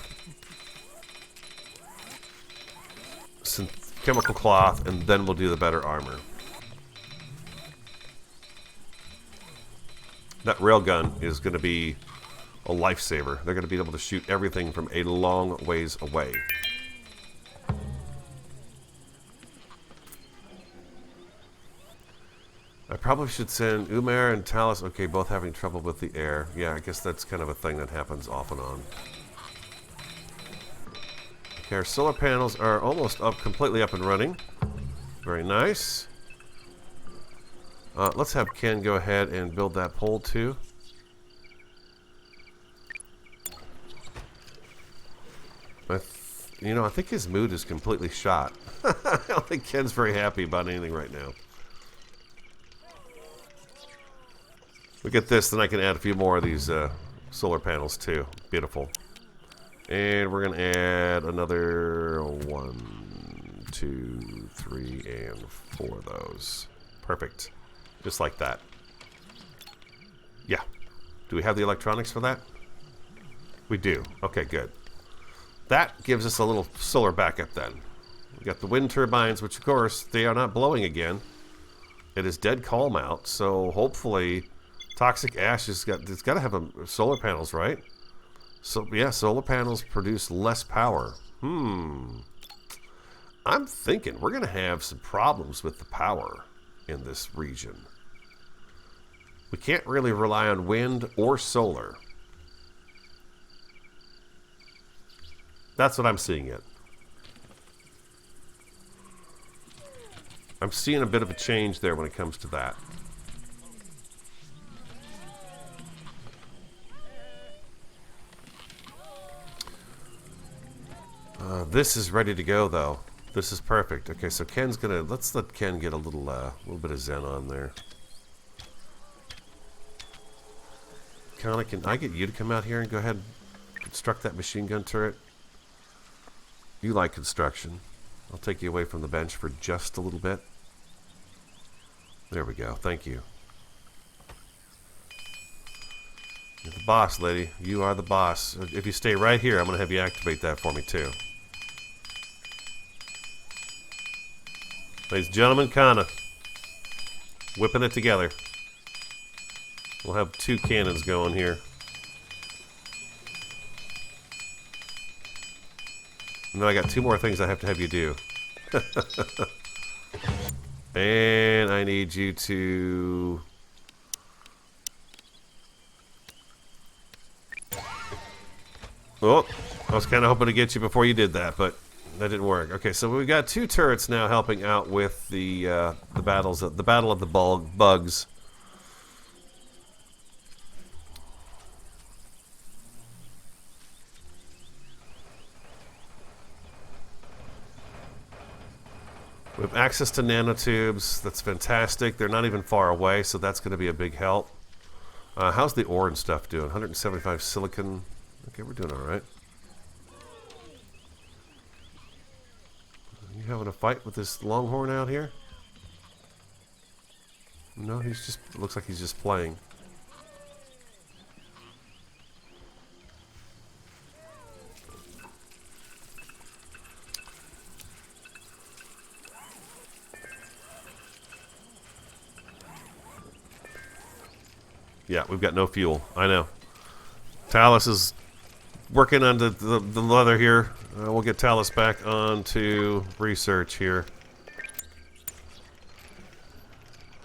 some chemical cloth. And then we'll do the better armor. That railgun is going to be a lifesaver. They're going to be able to shoot everything from a long ways away. I probably should send Umair and Talos. Okay, both having trouble with the air. Yeah, I guess that's kind of a thing that happens off and on. Okay, our solar panels are almost completely up and running. Very nice. Let's have Ken go ahead and build that pole too. You know, I think his mood is completely shot. I don't think Ken's very happy about anything right now. We get this, then I can add a few more of these solar panels too. Beautiful. And we're going to add another 1, 2, 3, and 4 of those. Perfect. Just like that. Yeah. Do we have the electronics for that? We do. Okay, good. That gives us a little solar backup then. We got the wind turbines, which of course, they are not blowing again. It is dead calm out, so hopefully toxic ash it's got to have solar panels, right? So yeah, solar panels produce less power. I'm thinking we're going to have some problems with the power in this region. We can't really rely on wind or solar. That's what I'm seeing it. I'm seeing a bit of a change there when it comes to that. This is ready to go, though. This is perfect. Okay, so Ken's gonna... Let's let Ken get a little bit of zen on there. Connor, can I get you to come out here and go ahead and construct that machine gun turret? You like construction. I'll take you away from the bench for just a little bit. There we go. Thank you. You're the boss, lady. You are the boss. If you stay right here, I'm going to have you activate that for me, too. Ladies and gentlemen, Kana. Whipping it together. We'll have 2 cannons going here. And then I got 2 more things I have to have you do. And I need you to... Oh, I was kind of hoping to get you before you did that, but that didn't work. Okay, so we've got 2 turrets now helping out with the battle of the bugs. We have access to nanotubes. That's fantastic. They're not even far away, so that's going to be a big help. How's the ore and stuff doing? 175 silicon. Okay, we're doing all right. You having a fight with this longhorn out here? No, he's just... Looks like he's just playing. Yeah, we've got no fuel. I know. Talos is working on the leather here. We'll get Talos back on to research here.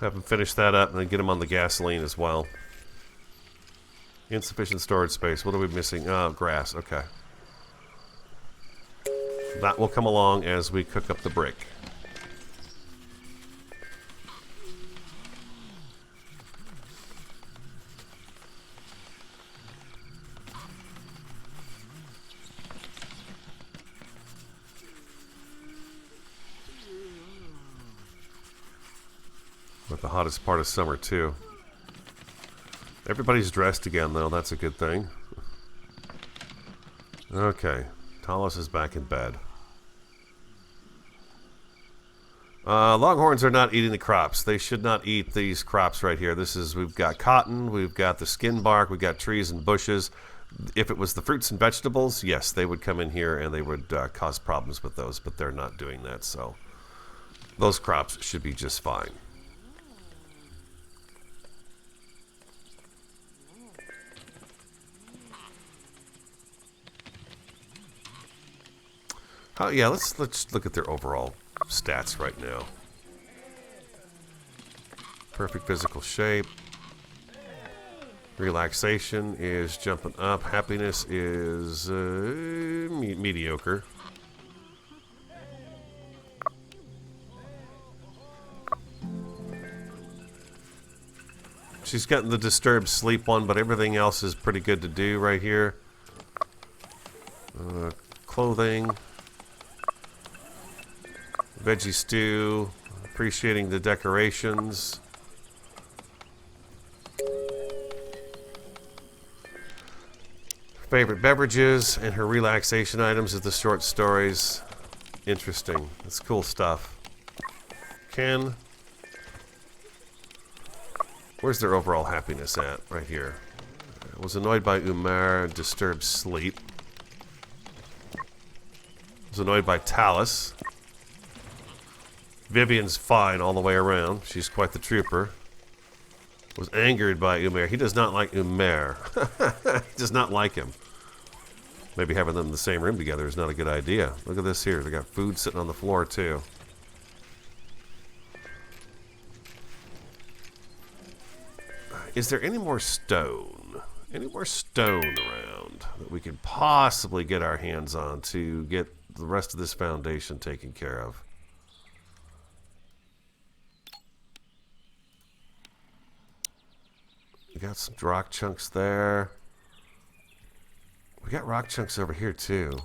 Have them finish that up and then get them on the gasoline as well. Insufficient storage space. What are we missing? Oh, grass. Okay. That will come along as we cook up the brick. With the hottest part of summer, too. Everybody's dressed again, though. That's a good thing. Okay. Tallis is back in bed. Longhorns are not eating the crops. They should not eat these crops right here. We've got cotton, we've got the skin bark, we've got trees and bushes. If it was the fruits and vegetables, yes, they would come in here and they would cause problems with those, but they're not doing that, so those crops should be just fine. Oh yeah, let's look at their overall stats right now. Perfect physical shape. Relaxation is jumping up. Happiness is mediocre. She's gotten the disturbed sleep one, but everything else is pretty good to do right here. Clothing. Veggie stew. Appreciating the decorations. Favorite beverages and her relaxation items is the short stories. Interesting. That's cool stuff. Where's their overall happiness at? Right here. Was annoyed by Umar, disturbed sleep. Was annoyed by Tallis. Vivian's fine all the way around. She's quite the trooper. Was angered by Umar. He does not like Umar. He does not like him. Maybe having them in the same room together is not a good idea. Look at this here. They got food sitting on the floor too. Is there any more stone? Any more stone around that we could possibly get our hands on to get the rest of this foundation taken care of? We got some rock chunks there. We got rock chunks over here too.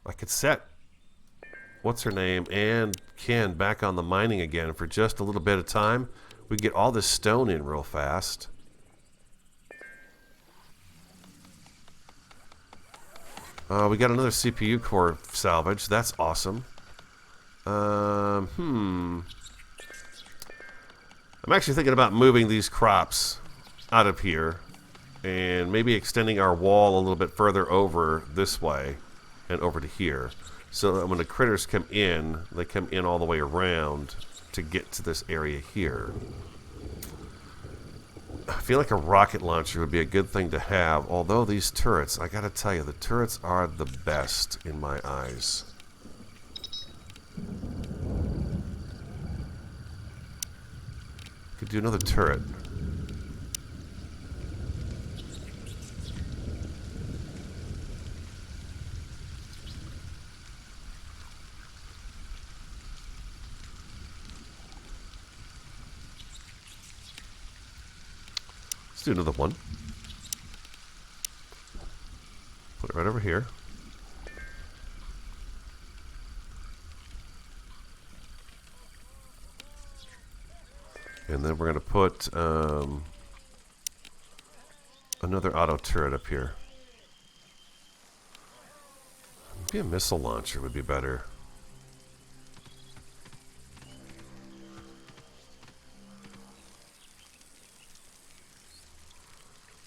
I could set what's her name and Ken back on the mining again for just a little bit of time. We get all this stone in real fast. We got another CPU core salvage. That's awesome. I'm actually thinking about moving these crops out of here and maybe extending our wall a little bit further over this way and over to here. So that when the critters come in, they come in all the way around to get to this area here. I feel like a rocket launcher would be a good thing to have, although these turrets, I gotta tell you, the turrets are the best in my eyes. Could do another turret. Let's do another one. Put it right over here. And then we're going to put another auto turret up here. Maybe a missile launcher would be better.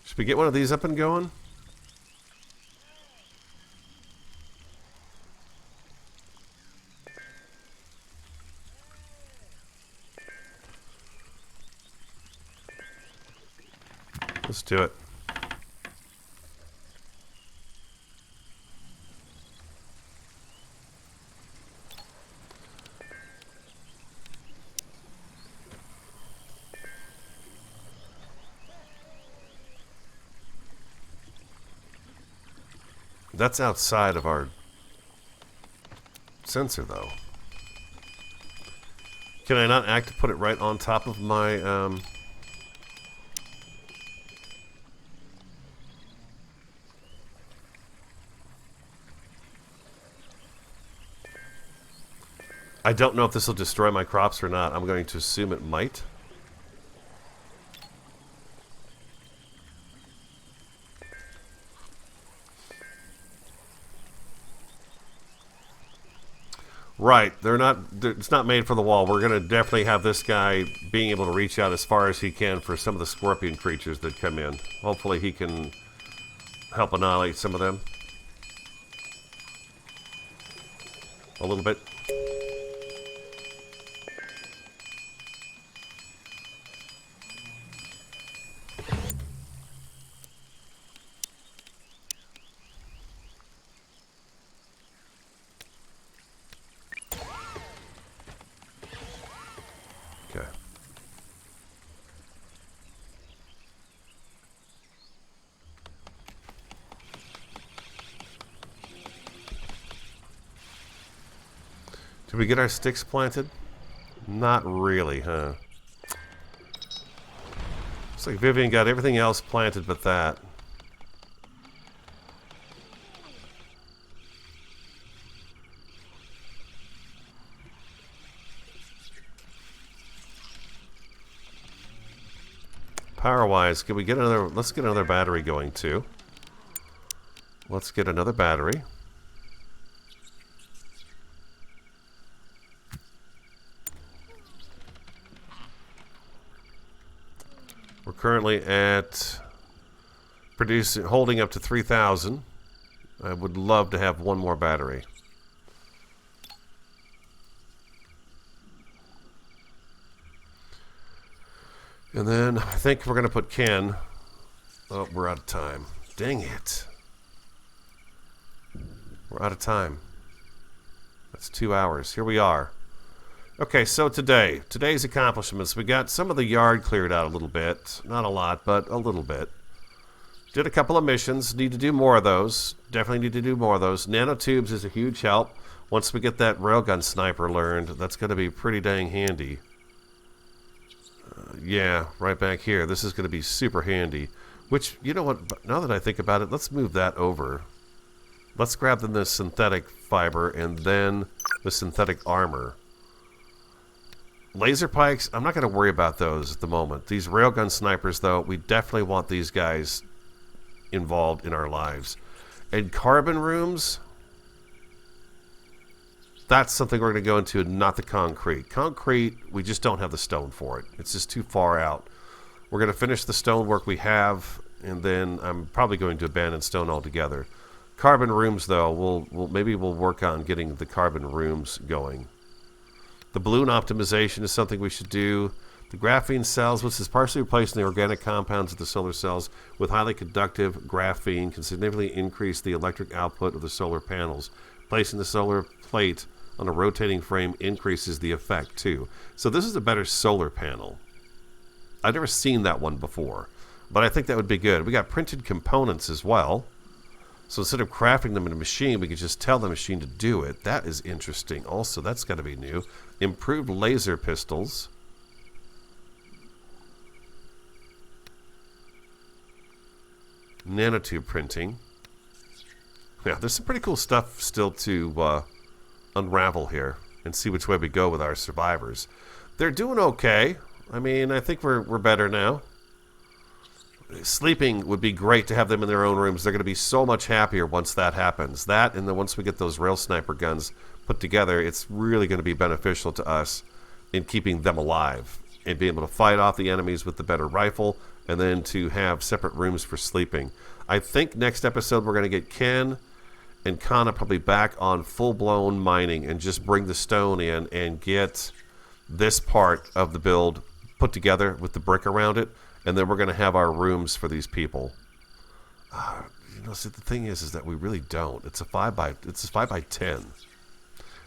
Should we get one of these up and going? Let's do it. That's outside of our sensor, though. Can I not act to put it right on top of my... I don't know if this will destroy my crops or not. I'm going to assume it might. Right, it's not made for the wall. We're going to definitely have this guy being able to reach out as far as he can for some of the scorpion creatures that come in. Hopefully he can help annihilate some of them. A little bit. Okay. Did we get our sticks planted? Not really, huh? Looks like Vivian got everything else planted but that. Power-wise, can we get another... Let's get another battery going, too. Let's get another battery. We're currently at... holding up to 3,000. I would love to have one more battery. And then I think we're going to put Ken. Oh, we're out of time. Dang it. We're out of time. That's 2 hours. Here we are. Okay, so today's accomplishments. We got some of the yard cleared out a little bit. Not a lot, but a little bit. Did a couple of missions. Need to do more of those. Definitely need to do more of those. Nanotubes is a huge help. Once we get that railgun sniper learned, that's going to be pretty dang handy. Yeah, right back here. This is going to be super handy. Which, you know what, now that I think about it, let's move that over. Let's grab then the synthetic fiber and then the synthetic armor. Laser pikes, I'm not going to worry about those at the moment. These railgun snipers, though, we definitely want these guys involved in our lives. And carbon rooms, that's something we're going to go into, not the concrete. Concrete, we just don't have the stone for it. It's just too far out. We're going to finish the stone work we have, and then I'm probably going to abandon stone altogether. Carbon rooms, though, maybe we'll work on getting the carbon rooms going. The balloon optimization is something we should do. The graphene cells, which is partially replacing the organic compounds of the solar cells with highly conductive graphene, can significantly increase the electric output of the solar panels. Placing the solar plate on a rotating frame increases the effect too. So this is a better solar panel. I've never seen that one before, but I think that would be good. We got printed components as well. So instead of crafting them in a machine, we could just tell the machine to do it. That is interesting. Also, that's got to be new. Improved laser pistols. Nanotube printing. Yeah, there's some pretty cool stuff still to unravel here and see which way we go with our survivors. They're doing okay. I mean, I think we're better now. Sleeping would be great to have them in their own rooms. They're going to be so much happier once that happens. That, and then once we get those rail sniper guns put together, it's really going to be beneficial to us in keeping them alive and being able to fight off the enemies with the better rifle, and then to have separate rooms for sleeping. I think next episode we're going to get Ken and Kana probably back on full-blown mining and just bring the stone in and get this part of the build put together with the brick around it, and then we're going to have our rooms for these people. See, the thing is that we really don't. It's a 5 by 10.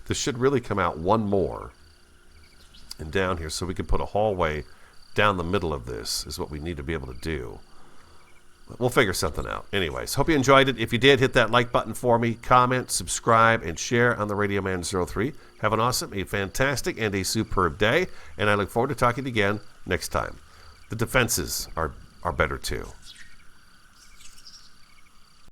This should really come out one more and down here, so we can put a hallway down the middle of this is what we need to be able to do. We'll figure something out. Anyways, hope you enjoyed it. If you did, hit that like button for me. Comment, subscribe, and share on the Radio Man 03. Have an awesome, a fantastic, and a superb day. And I look forward to talking to you again next time. The defenses are better too.